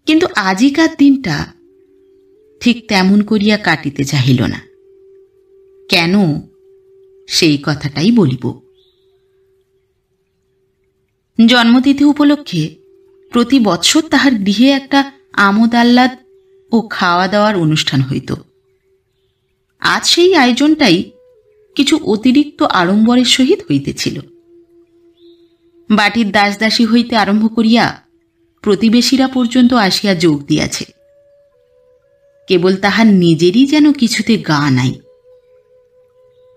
কিন্তু আজিকার দিনটা ঠিক তেমন করিয়া কাটিতে চাহিল না। কেন, সেই কথাটাই বলিব। জন্মতিথি উপলক্ষে প্রতি বৎসর তাহার গৃহে একটা আমোদ আহ্লাদ ও খাওয়া দাওয়ার অনুষ্ঠান হইত। আজ সেই আয়োজনটাই কিছু অতিরিক্ত আড়ম্বরের সহিত হইতেছিল। বাটির দাসদাসী হইতে আরম্ভ করিয়া প্রতিবেশীরা পর্যন্ত আসিয়া যোগ দিয়াছে। কেবল তাহার নিজেরই যেন কিছুতে গা নাই।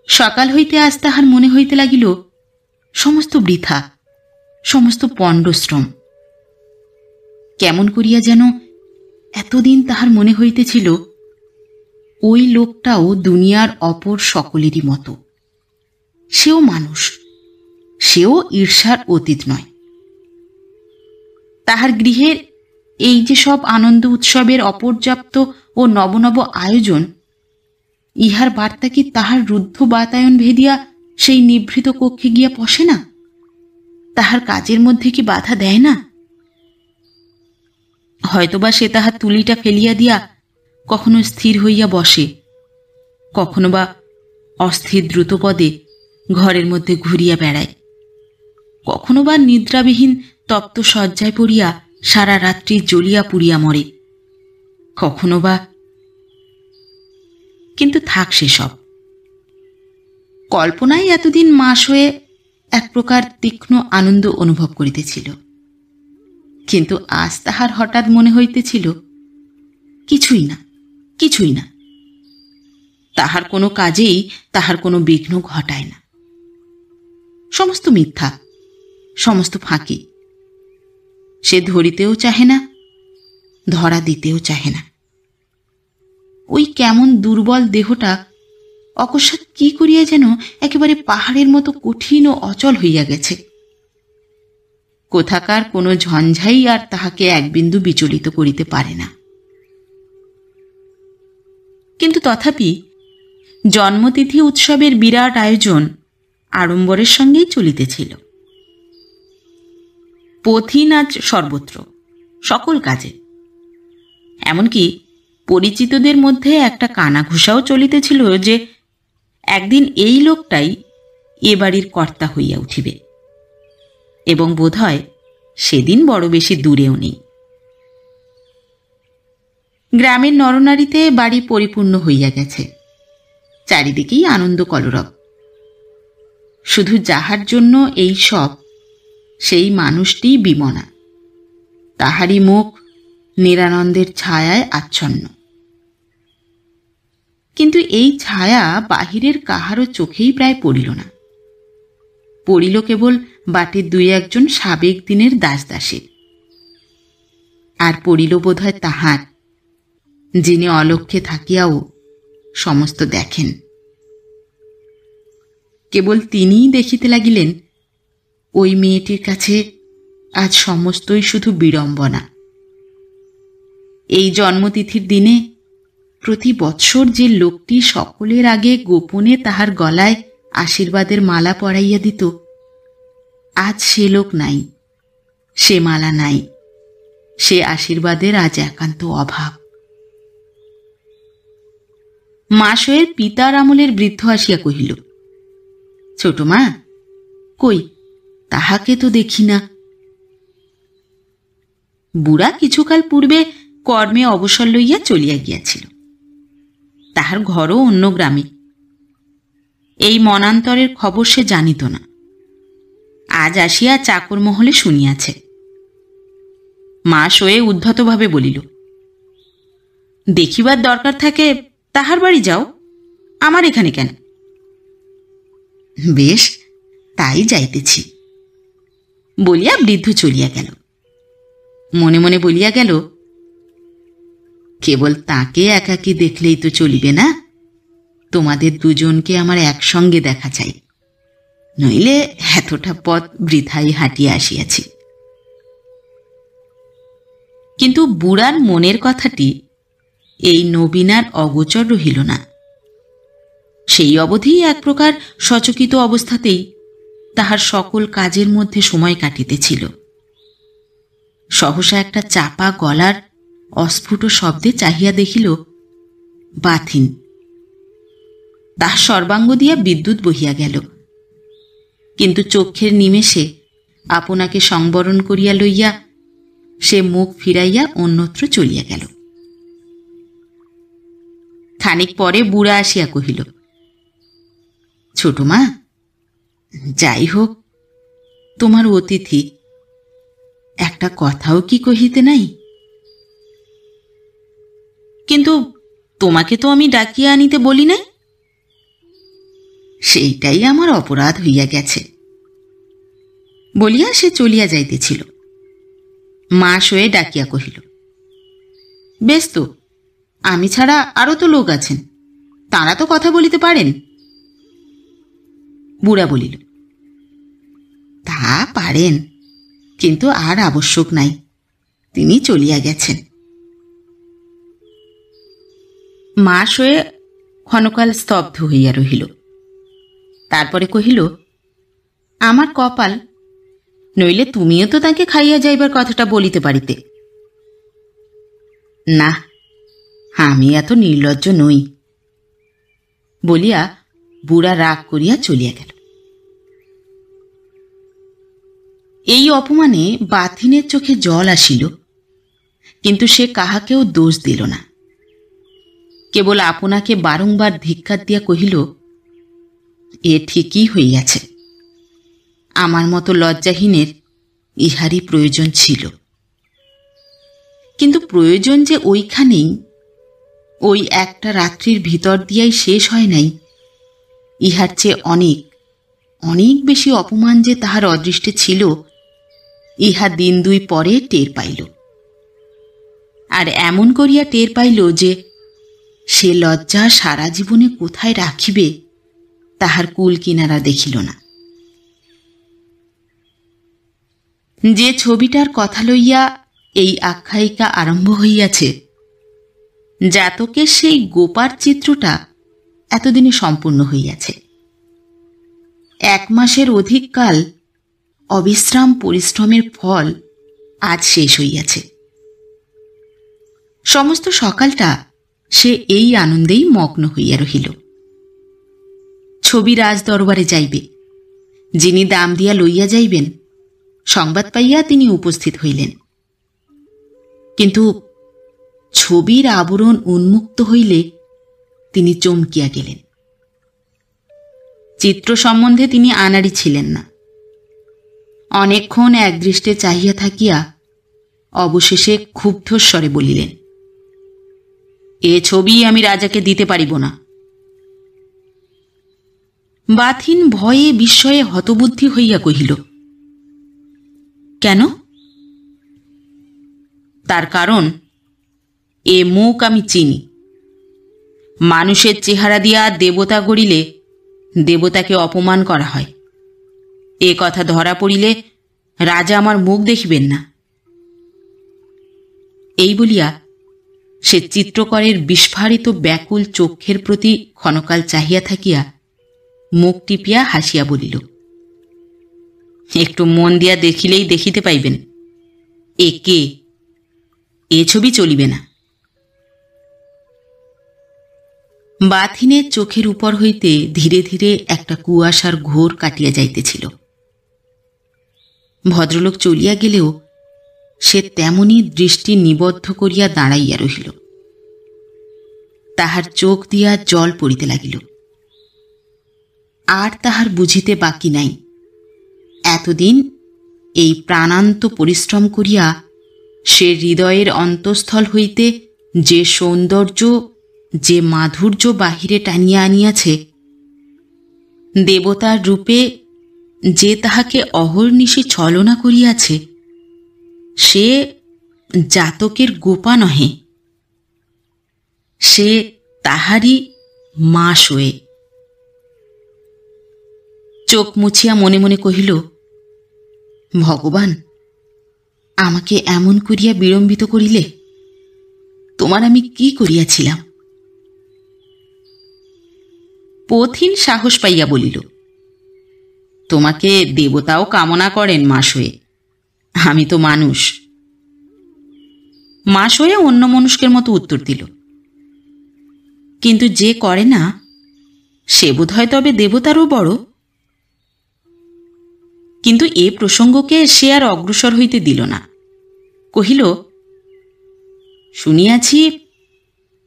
সকাল হইতে আজ তাহার মনে হইতে লাগিল সমস্ত বৃথা, সমস্ত পণ্ডশ্রম। কেমন করিয়া যেন এতদিন তাহার মনে হইতেছিল ওই লোকটাও দুনিয়ার অপর সকলেরই মতো। সেও মানুষ, সেও ঈর্ষার অতীত নয়। তাহার গৃহের এই যে সব আনন্দ উৎসবের অপর্যাপ্ত ও নবনব আয়োজন, ইহার বার্তা কি তাহার রুদ্ধ বাতায়ন ভেদিয়া সেই নিভৃত কক্ষে গিয়া পশে না? তাহার কাজের মধ্যে কি বাধা দেয় না? হয়তোবা সে তাহার তুলিটা ফেলিয়া দিয়া কখনো স্থির হইয়া বসে, কখনো বা অস্থির দ্রুতপদে ঘরের মধ্যে ঘুরিয়া বেড়ায়, কখনো বা নিদ্রাবিহীন তপ্ত শয্যায় পড়িয়া সারা রাত্রি জ্বলিয়া পুড়িয়া মরে, কখনো বা। কিন্তু থাক সেসব। কল্পনায় এতদিন মাস হয়ে এক প্রকার তীক্ষ্ণ আনন্দ অনুভব করিতেছিল। কিন্তু আজ তাহার হঠাৎ মনে হইতেছিল কিছুই না, কিছুই না। তাহার কোনো কাজেই তাহার কোনো বিঘ্ন ঘটায় না। সমস্ত মিথ্যা, সমস্ত ফাঁকি। সে ধরিতেও চাহে না, ধরা দিতেও চাহে না। ওই কেমন দুর্বল দেহটা অকস্মাৎ কি করিয়া যেন একেবারে পাহাড়ের মতো কঠিন ও অচল হইয়া গেছে। কোথাকার কোনো ঝঞ্ঝাই আর তাহাকে এক বিন্দু বিচলিত করিতে পারে না। কিন্তু তথাপি জন্মতিথি উৎসবের বিরাট আয়োজন আড়ম্বরের সঙ্গেই চলিতেছিল। পথিন আজ সর্বত্র, সকল কাজে। এমনকি পরিচিতদের মধ্যে একটা কানাঘুষাও চলিতেছিল যে একদিন এই লোকটাই এ বাড়ির কর্তা হইয়া উঠিবে, এবং বোধহয় সেদিন বড় বেশি দূরেও নেই। গ্রামের নরনারীতে বাড়ি পরিপূর্ণ হইয়া গেছে। চারিদিকেই আনন্দ কলরব। শুধু যাহার জন্য এই সব, সেই মানুষটি বিমনা। তাহারই মুখ নিরানন্দের ছায়ায় আচ্ছন্ন। কিন্তু এই ছায়া বাহিরের কাহারও চোখেই প্রায় পড়িল না। পড়িল কেবল বাটির দুই একজন সাবেক দিনের দাসদাসী। আর পড়িল বোধহয় তাহার, যিনি অলক্ষ্যে থাকিয়াও সমস্ত দেখেন। কেবল তিনিই দেখিতে লাগিলেন ওই মেয়েটির কাছে আজ সমস্তই শুধু বিড়ম্বনা। এই জন্মতিথির দিনে প্রতি বৎসর যে লোকটি সকলের আগে গোপনে তাহার গলায় আশীর্বাদের মালা পরাইয়া দিত, আজ সে লোক নাই, সে মালা নাই, সে আশীর্বাদের আজ একান্ত অভাব। মাসয়ের পিতার আমলের বৃদ্ধ আসিয়া কহিল, ছোট মা, কই তাহাকে তো দেখি না। বুড়া কিছুকাল পূর্বে কর্মে অবসর লইয়া চলিয়া গিয়াছিল। তাহার ঘরও অন্য গ্রামে। এই মনান্তরের খবর সে জানিত না। আজ আসিয়া চাকর মহলে শুনিয়াছে। মা শোয়ে উদ্ধতভাবে বলিল, দেখিবার দরকার থাকে তাহার বাড়ি যাও, আমার এখানে কেন? বেশ, তাই যাইতেছি বলিয়া বৃদ্ধ চলিয়া গেল। মনে মনে বলিয়া গেল, কেবল তাকে একাকী দেখলেই তো চলিবে না, তোমাদের দুজনকে আমার একসঙ্গে দেখা চাই, নইলে এতটা পথ বৃথাই হাঁটিয়া আসিয়াছি। কিন্তু বুড়ার মনের কথাটি এই নবীনার অগোচর রহিল না। সেই অবধি এক প্রকার সচকিত অবস্থাতেই তাহার সকল কাজের মধ্যে সময় কাটিতেছিল। সহসা একটা চাপা গলার অস্ফুট শব্দে চাহিয়া দেখিল বাথিন। তাহার সর্বাঙ্গ দিয়া বিদ্যুৎ বহিয়া গেল, কিন্তু চক্ষের নিমেষে আপনাকে সংবরণ করিয়া লইয়া সে মুখ ফিরাইয়া অন্যত্র চলিয়া গেল। খানিক পরে বুড়া আসিয়া কহিল, ছোট মা, যাই হোক, তোমার অতিথি, একটা কথাও কি কহিতে নাই? কিন্তু তোমাকে তো আমি ডাকিয়া আনিতে বলি নাই। সেইটাই আমার অপরাধ হইয়া গেছে, বলিয়া সে চলিয়া যাইতেছিল। মা শোয়ে ডাকিয়া কহিল, বেশ তো, আমি ছাড়া আরও তো লোক আছেন, তাঁরা তো কথা বলিতে পারেন। বুড়া বলিল, তা পারেন, কিন্তু আর আবশ্যক নাই, তিনি চলিয়া গেছেন। মা শোয়ে ক্ষণকাল স্তব্ধ হইয়া রহিল। তারপরে কহিল, আমার কপাল, নইলে তুমিও তো তাকে খাইয়া যাইবার কথাটা বলিতে পারিতে। না, আমি এত নির্লজ্জ নই, বলিয়া বুড়া রাগ করিয়া চলিয়া গেল। এই অপমানে বাথিনের চোখে জল আসিল, কিন্তু সে কাহাকেও দোষ দিল না, কেবল আপনাকে বারংবার ধিক্কার দিয়া কহিল, এ ঠিকই হইয়াছে, আমার মতো লজ্জাহীনের ইহারই প্রয়োজন ছিল। কিন্তু প্রয়োজন যে ওইখানেই, ওই একটা রাত্রির ভিতর দিয়াই শেষ হয় নাই, ইহার চেয়ে অনেক অনেক বেশি অপমান যে তাহার অদৃষ্টে ছিল, ইহা দিন দুই পরে টের পাইল। আর এমন করিয়া টের পাইল যে সে লজ্জা সারা জীবনে কোথায় রাখিবে তাহার কুল কিনারা দেখিল না। যে ছবিটার কথা লইয়া এই আখ্যায়িকা আরম্ভ হইয়াছে, জাতকের সেই গোপার চিত্রটা এতদিনে সম্পূর্ণ হইয়াছে। 1 মাসের অধিক কাল অবিশ্রাম পরিশ্রমের ফল আজ শেষ হইয়াছে। সমস্ত সকালটা সে এই আনন্দেই মগ্ন হইয়া রহিল। ছবি রাজ দরবারে যাইবে, যিনি দাম দিয়া লইয়া যাইবেন, সংবাদ পাইয়া তিনি উপস্থিত হইলেন। কিন্তু ছবির আবরণ উন্মুক্ত হইলে তিনি চমকিয়া গেলেন। চিত্র সম্বন্ধে তিনি আনাড়ি ছিলেন না। অনেকক্ষণ একদৃষ্টে চাহিয়া থাকিয়া অবশেষে ক্ষুব্ধস্বরে বলিলেন, এ ছবি আমি রাজাকে দিতে পারিব না। বাথিন ভয়ে বিস্ময়ে হতবুদ্ধি হইয়া কহিল, কেন? তার কারণ, এ মুখ আমি চিনি। মানুষের চেহারা দিয়া দেবতা গড়িলে দেবতাকে অপমান করা হয়, এ কথা ধরা পড়িলে রাজা আমার মুখ দেখিবেন না। এই বলিয়া সে চিত্রকরের বিস্ফারিত ব্যাকুল চক্ষের প্রতি ক্ষণকাল চাহিয়া থাকিয়া মুখ টিপিয়া হাসিয়া বলিল, একটু মন দিয়া দেখিলেই দেখিতে পাইবেন এ কে। এ ছবি চলিবে না। বাথিনের চোখের উপর হইতে ধীরে ধীরে একটা কুয়াশার ঘোর কাটিয়া যাইতেছিল। ভদ্রলোক চলিয়া গেলেও সে তেমনি দৃষ্টি নিবদ্ধ করিয়া দাঁড়াইয়া রহিল। তাহার চোখ দিয়া জল পড়িতে লাগিল। আর তাহার বুঝিতে বাকি নাই, এতদিন এই প্রাণান্ত পরিশ্রম করিয়া সে হৃদয়ের অন্তঃস্থল হইতে যে সৌন্দর্য, যে মাধুর্য বাহিরে টানিয়া আনিয়াছে, দেবতার রূপে যে তাহাকে অহর্নিশি ছলনা করিয়াছে, সে জাতকের গোপা নহে, সে তাহারই মা শোয়ে। চোখ মুছিয়া মনে মনে কহিল, ভগবান, আমাকে এমন করিয়া বিড়ম্বিত করিলে, তোমার আমি কি করিয়াছিলাম? পথিন সাহস পাইয়া বলিল, তোমাকে দেবতাও কামনা করেন মাস হয়ে, আমি তো মানুষ। মাস হয়ে অন্য মনুষ্যের মতো উত্তর দিল, কিন্তু যে করে না সে বোধ হয় তবে দেবতারও বড়। কিন্তু এ প্রসঙ্গকে সে আর অগ্রসর হইতে দিল না। কহিল, শুনিয়াছি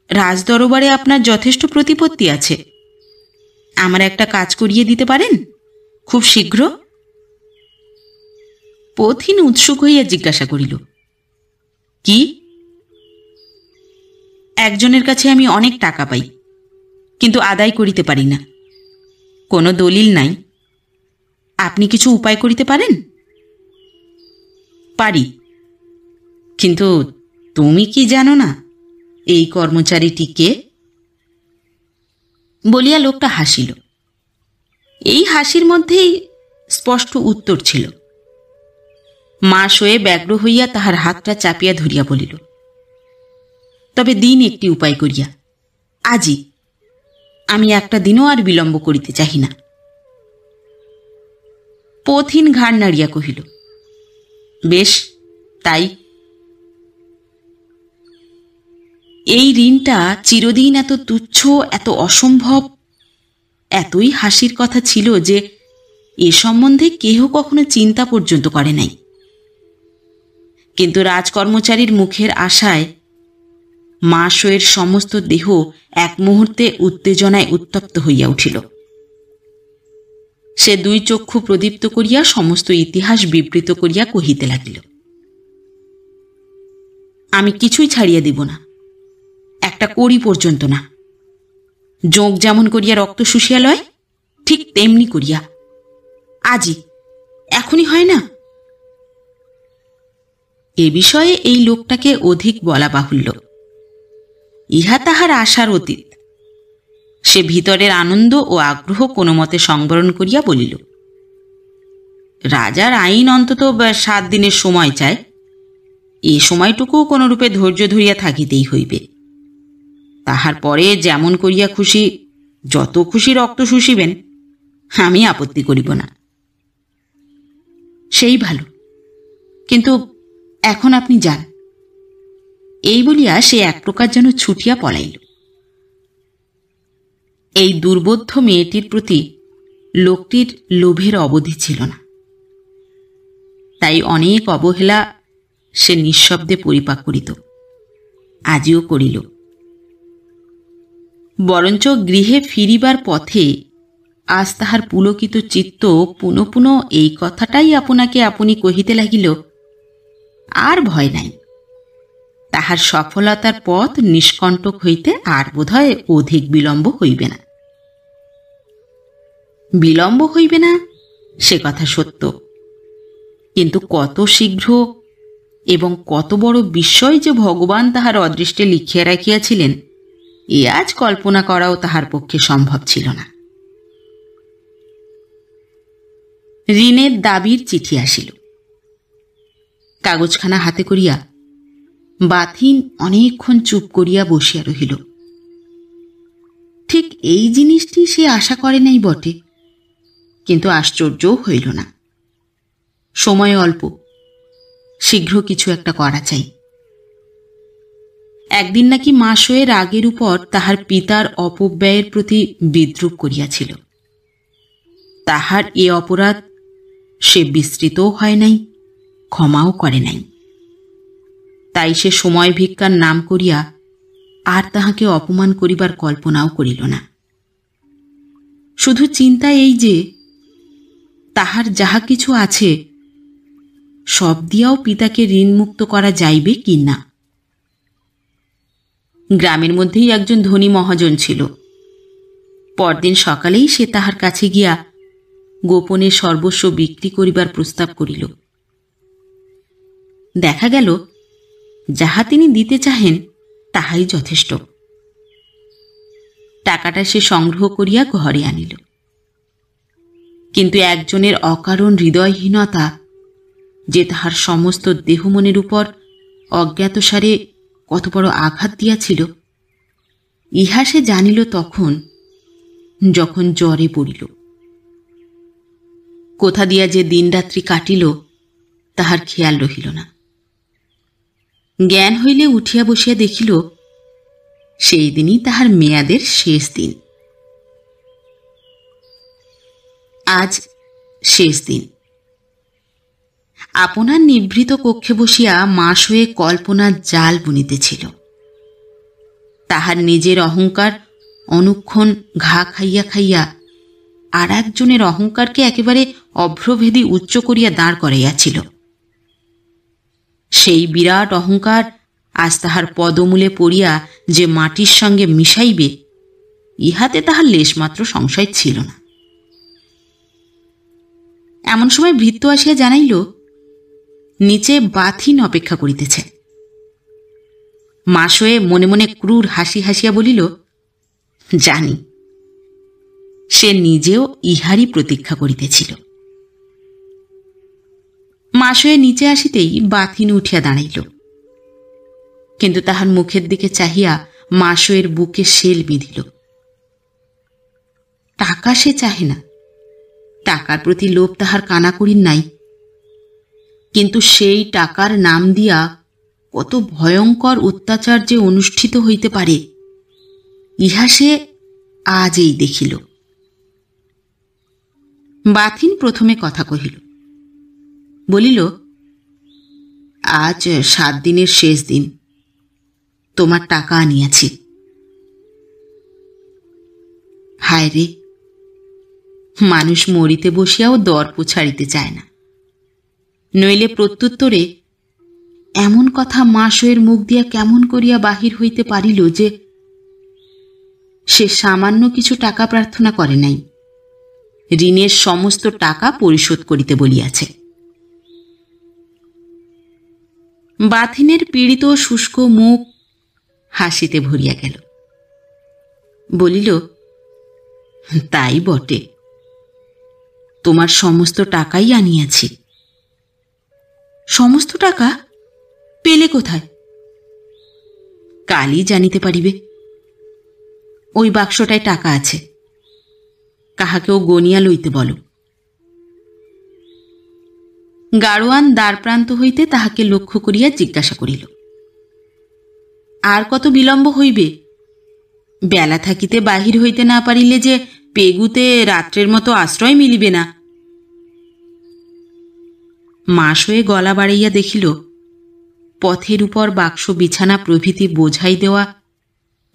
রাজদরবারে আপনার যথেষ্ট প্রতিপত্তি আছে, আমার একটা কাজ করিয়ে দিতে পারেন খুব শীঘ্র? পথিন উৎসুক হইয়া জিজ্ঞাসা করিল, কি? একজনের কাছে আমি অনেক টাকা পাই, কিন্তু আদায় করিতে পারি না, কোনো দলিল নাই। আপনি কিছু উপায় করিতে পারেন? পারি, কিন্তু তুমি কি জানো না এই কর্মচারীটিকে? বলিয়া লোকটা হাসিল। এই হাসির মধ্যেই স্পষ্ট উত্তর ছিল। মাস হয়ে ব্যগ্র হইয়া তাহার হাতটা চাপিয়া ধরিয়া বলিল, তবে দিন একটি উপায় করিয়া, আজই। আমি একটা দিনও আর বিলম্ব করিতে চাহি না। পথিন ঘাড় নাড়িয়া কহিল, বেশ, তাই। এই ঋণটা চিরদিন এত তুচ্ছ, এত অসম্ভব, এতই হাসির কথা ছিল যে এ সম্বন্ধে কেহ কখনো চিন্তা পর্যন্ত করে নাই। কিন্তু রাজকর্মচারীর মুখের আশায় মাসের সমস্ত দেহ এক মুহূর্তে উত্তেজনায় উত্তপ্ত হইয়া উঠিল। সে দুই চক্ষু প্রদীপ্ত করিয়া সমস্ত ইতিহাস বিবৃত করিয়া কহিতে লাগিল, আমি কিছুই ছাড়িয়া দিব না, একটা কড়ি পর্যন্ত না। যোগ যেমন করিয়া রক্ত শুষিয়া লয়, ঠিক তেমনি করিয়া, আজই, এখনই হয় না? এ বিষয়ে এই লোকটাকে অধিক বলা বাহুল্য। ইহা তাহার আশার অতীত। সে ভিতরের আনন্দ ও আগ্রহ কোনো মতে সংবরণ করিয়া বলিল, রাজার আইন অন্তত 7 দিনের সময় চায়, এ সময়টুকু কোনরূপে ধৈর্য ধরিয়া থাকিতেই হইবে। তাহার পরে যেমন করিয়া খুশি, যত খুশি রক্ত শুষিবেন, আমি আপত্তি করিব না। সেই ভালো, কিন্তু এখন আপনি যান। এই বলিয়া সে এক প্রকার যেন ছুটিয়া পলাইল। এই দুর্বোধ্য মেয়েটির প্রতি লোকটির লোভের অবধি ছিল না, তাই অনেক অবহেলা সে নিঃশব্দে পরিপাক করিত, আজিও করিল। বরঞ্চ গৃহে ফিরিবার পথে আজ তাহার পুলকিত চিত্ত পুনঃ পুনঃ এই কথাটাই আপনাকে আপনি কহিতে লাগিল, আর ভয় নাই, তাহার সফলতার পথ নিষ্কণ্টক হইতে আর বোধহয় অধিক বিলম্ব হইবে না। বিলম্ব হইবে না সে কথা সত্য, কিন্তু কত শীঘ্র এবং কত বড় বিস্ময় যে ভগবান তাহার অদৃষ্টে লিখিয়া রাখিয়াছিলেন, এ আজ কল্পনা করাও তাহার পক্ষে সম্ভব ছিল না। ঋণের দাবির চিঠি আসিল। কাগজখানা হাতে করিয়া বাথিন অনেকক্ষণ চুপ করিয়া বসিয়া রহিল। ঠিক এই জিনিসটি সে আশা করে নাই বটে, কিন্তু আশ্চর্যও হইল না। সময় অল্প, শীঘ্র কিছু একটা করা চাই। একদিন নাকি মাসের রাগের উপর তাহার পিতার অপব্যয়ের প্রতি বিদ্রূপ করিয়াছিল। তাহার এ অপরাধ সে বিস্তৃতও হয় নাই, ক্ষমাও করে নাই। তাই সে সময় ভিক্ষার নাম করিয়া আর তাহাকে অপমান করিবার কল্পনাও করিল না। শুধু চিন্তা এই যে তাহার যাহা কিছু আছে সব দিয়াও পিতাকে ঋণমুক্ত করা যাইবে কি না। গ্রামের মধ্যেই একজন ধনী মহাজন ছিল। পরদিন সকালেই সে তাহার কাছে গিয়া গোপনে সর্বস্ব বিক্রি করিবার প্রস্তাব করিল। দেখা গেল যাহা তিনি দিতে চাহেন তাহাই যথেষ্ট। টাকাটা সে সংগ্রহ করিয়া ঘরে আনিল। কিন্তু একজনের অকারণ হৃদয়হীনতা যে তাহার সমস্ত দেহমনের উপর অজ্ঞাতসারে কত বড় আঘাত দিয়াছিল, ইহা সে জানিল তখন যখন জ্বরে পড়িল। কোথা দিয়া যে দিনরাত্রি কাটিল তাহার খেয়াল রহিল না। জ্ঞান হইলে উঠিয়া বসিয়া দেখিল সেই দিনই তাহার মেয়াদের শেষ দিন। আজ শেষ দিন। আপনার নিভৃত কক্ষে বসিয়া মাস হয়ে কল্পনার জাল বুনিতেছিল। তাহার নিজের অহংকার অনুক্ষণ ঘা খাইয়া খাইয়া আর একজনের অহংকারকে একেবারে অভ্রভেদী উচ্চ করিয়া দাঁড় করাইয়াছিল। সেই বিরাট অহংকার আজ তাহার পদমূলে পড়িয়া যে মাটির সঙ্গে মিশাইবে ইহাতে তাহার লেশমাত্র সংশয় ছিল না। এমন সময় ভৃত্য আসিয়া জানাইল নিচে বাথিন অপেক্ষা করিতেছে। মাসয়ে মনে মনে ক্রূর হাসি হাসিয়া বলিল, জানি সে নিজেও ইহারই প্রতীক্ষা করিতেছিল। মাসয়ে নিচে আসিতেই বাথিন উঠিয়া দাঁড়াইল, কিন্তু তাহার মুখের দিকে চাহিয়া মাসয়ের বুকে শেল বিঁধিল। টাকা সে চাহে না, টাকার প্রতি লোভ তাহার কানাকড়ির নাই, কিন্তু সেই টাকার নাম দিয়া কত ভয়ঙ্কর অত্যাচার যে অনুষ্ঠিত হইতে পারে ইহা সে আজ এই দেখিল। বাথিন প্রথমে কথা কহিল, বলিল, আজ 7 দিনের শেষ দিন, তোমার টাকা আনিয়াছি। হায় রে, মানুষ মরিতে বসিয়াও দর্প ছাড়িতে চায় না, নইলে প্রত্যুত্তরে এমন কথা মাসয়ের মুখ দিয়া কেমন করিয়া বাহির হইতে পারিল যে সে সামান্য কিছু টাকা প্রার্থনা করে নাই, ঋণের সমস্ত টাকা পরিশোধ করিতে বলিয়াছে। বাথিনের পীড়িত শুষ্ক মুখ হাসিতে ভরিয়া গেল। বলিল, তাই বটে, তোমার সমস্ত টাকাই আনিয়াছি। সমস্ত টাকা পেলে কোথায়? কালই জানিতে পারিবে। ওই বাক্সটায় টাকা আছে, কাহাকেও গনিয়া লইতে বলো। গাড়োয়ান দ্বারপ্রান্ত হইতে তাহাকে লক্ষ্য করিয়া জিজ্ঞাসা করিল, আর কত বিলম্ব হইবে? বেলা থাকিতে বাহির হইতে না পারিলে যে পেগুতে রাত্রের মতো আশ্রয় মিলিবে না। মাস হয়ে গলা বাড়াইয়া দেখিল পথের উপর বাক্স বিছানা প্রভৃতি বোঝাই দেওয়া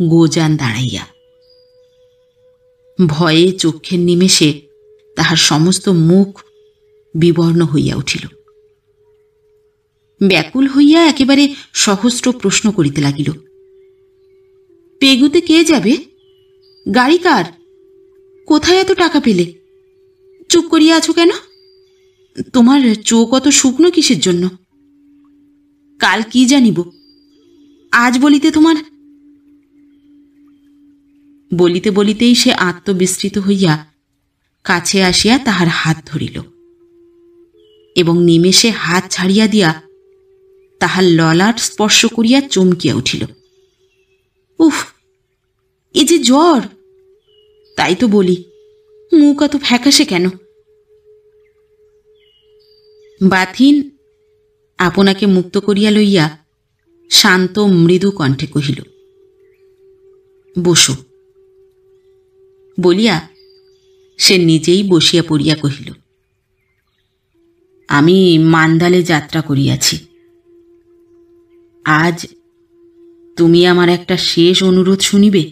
গোজান দাঁড়াইয়া। ভয়ে চক্ষের নিমেষে তাহার সমস্ত মুখ বিবর্ণ হইয়া উঠিল। ব্যাকুল হইয়া একেবারে সহস্র প্রশ্ন করিতে লাগিল। পেগুতে কে যাবে? গাড়ি কার? কোথায় এত টাকা পেলে? চুপ করিয়া আছো কেন? তোমার চোখ অত শুকনো কিসের জন্য? কাল কি জানিব, আজ বলিতে তোমার। বলিতে বলিতেই সে আত্মবিস্মৃত হইয়া কাছে আসিয়া তাহার হাত ধরিল এবং নিমেষে হাত ছাড়িয়া দিয়া তাহার ললাট স্পর্শ করিয়া চমকিয়া উঠিল। উফ, এ যে জ্বর! তাই তো বলি, মুখ এত ফ্যাকাশে কেন? বাথিন আপনাকে মুক্ত করিয়া লইয়া শান্ত মৃদু কণ্ঠে কহিল, বসো। বলিয়া সে নিজেই বসিয়া পড়িয়া কহিল, আমি মান্দালে যাত্রা করিয়াছি। আজ তুমি আমার একটা শেষ অনুরোধ শুনিবে?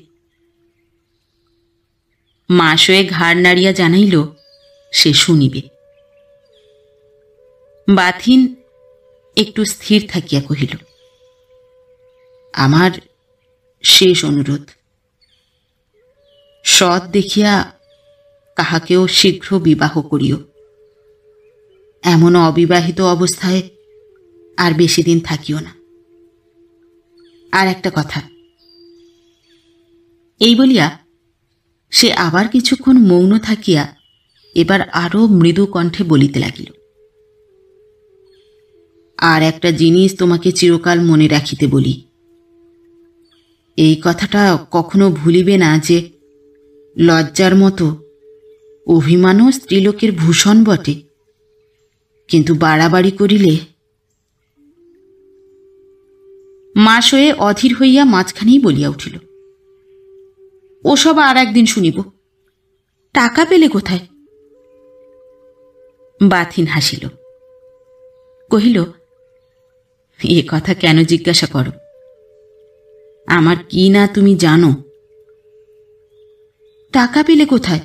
মাসয়ে ঘাড় নাড়িয়া জানাইল সে শুনিবে। বাথিন একটু স্থির থাকিয়া কহিল, আমার শেষ অনুরোধ, সৎ দেখিয়া কাহাকেও শীঘ্র বিবাহ করিও। এমন অবিবাহিত অবস্থায় আর বেশি দিন থাকিও না। আর একটা কথা। এই বলিয়া সে আবার কিছুক্ষণ মৌন থাকিয়া এবার আরো মৃদু কণ্ঠে বলিতে লাগিল, আর একটা জিনিস তোমাকে চিরকাল মনে রাখিতে বলি। এই কথাটা কখনো ভুলিবে না যে লজ্জার মতো অভিমানও স্ত্রীলোকের ভূষণ বটে। কিন্তু বাড়াবাড়ি করিলে। মা শোয়ে অধীর হইয়া মাঝখানেই বলিয়া উঠিল, ওসব আর একদিন শুনিব। টাকা পেলে কোথায়? বাথিন হাসিল, কহিল, এ কথা কেন জিজ্ঞাসা করো? আমার কি না তুমি জানো? টাকা পেলে কোথায়?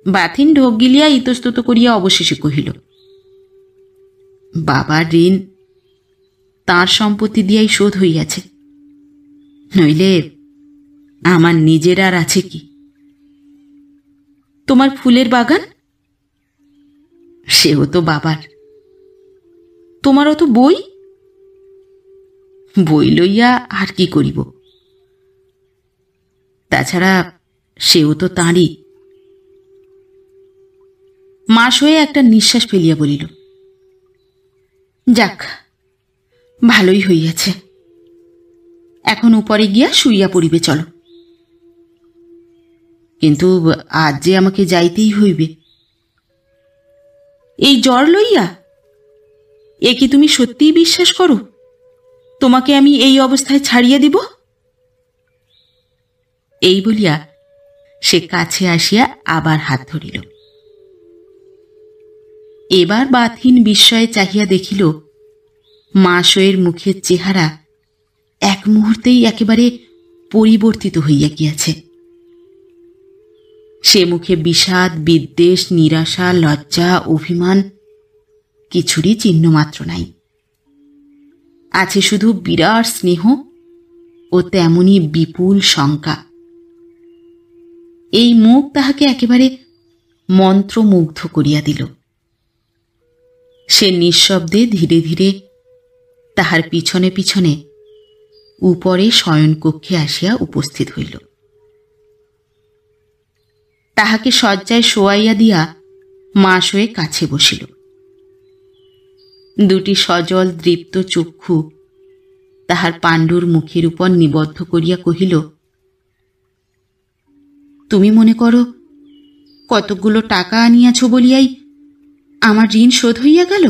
বাথিন ঢোক গিলিয়া ইতস্তত করিয়া অবশেষে কহিল, বাবার ঋণ তাঁর সম্পত্তি দিয়াই শোধ হইয়াছে, নইলে আমার নিজের আর আছে কি? তোমার ফুলের বাগান, সেও তো বাবার। তোমারও তো বই। বই লইয়া আর কি করিব? তাছাড়া সেও তো তাঁরই। মাস হয়ে একটা নিঃশ্বাস ফেলিয়া বলিল, যাক, ভালোই হইয়াছে। এখন উপরে গিয়া শুইয়া পড়িবে, চলো। কিন্তু আজ যে আমাকে যাইতেই হইবে। এই জ্বর লইয়া? এ কি তুমি সত্যিই বিশ্বাস করো তোমাকে আমি এই অবস্থায় ছাড়িয়া দিব? এই বলিয়া সে কাছে আসিয়া আবার হাত ধরিল। এবার বাথিন বিস্ময়ে চাহিয়া দেখিল, মাসয়ের মুখের চেহারা এক মুহূর্তেই একেবারে পরিবর্তিত হইয়া গিয়াছে। সে মুখে বিষাদ, বিদ্বেষ, নিরাশা, লজ্জা, অভিমান কিছুরই চিহ্ন মাত্র নাই। আছে শুধু বিরাট স্নেহ ও তেমনি বিপুল শঙ্কা। এই মুখ তাহাকে একেবারে মন্ত্রমুগ্ধ করিয়া দিল। সে নিঃশব্দে ধীরে ধীরে তাহার পিছনে পিছনে উপরে শয়নকক্ষে আসিয়া উপস্থিত হইল। তাহাকে শয্যায় শোয়াইয়া দিয়া মাসয়ে কাছে বসিল। দুটি সজল দৃপ্ত চক্ষু তাহার পাণ্ডুর মুখের উপর নিবদ্ধ করিয়া কহিল, তুমি মনে করো কতকগুলো টাকা আনিয়াছ বলিয়াই আমার ঋণ শোধ হইয়া গেল?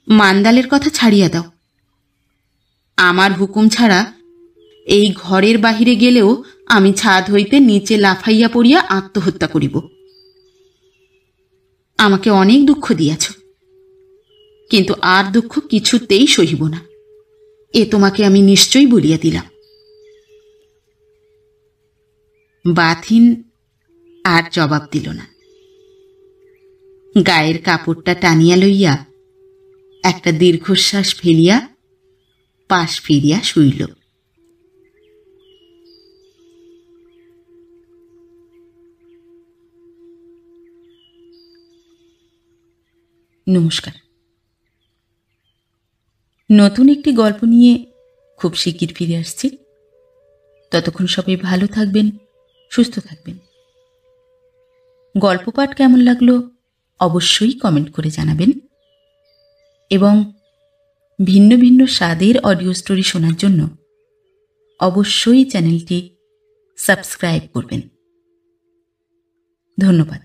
মান্দালের কথা ছাড়িয়া দাও। আমার হুকুম ছাড়া এই ঘরের বাহিরে গেলেও আমি ছাদ হইতে নিচে লাফাইয়া পড়িয়া আত্মহত্যা করিব। আমাকে অনেক দুঃখ দিয়াছ, কিন্তু আর দুঃখ কিছুতেই সহিব না, এ তোমাকে আমি নিশ্চয়ই বলিয়া দিলাম। বাথিন আর জবাব দিল না। গায়ের কাপড়টা টানিয়া লইয়া একটা দীর্ঘশ্বাস ফেলিয়া পাশ ফিরিয়া শুইল। নমস্কার। নতুন একটি গল্প নিয়ে খুব শিগগির ফিরে আসছি। ততক্ষণ সবাই ভালো থাকবেন, সুস্থ থাকবেন। গল্প পাঠ কেমন লাগলো অবশ্যই কমেন্ট করে জানাবেন, এবং ভিন্ন ভিন্ন স্বাদের অডিও স্টোরি শোনার জন্য অবশ্যই চ্যানেলটি সাবস্ক্রাইব করবেন। ধন্যবাদ।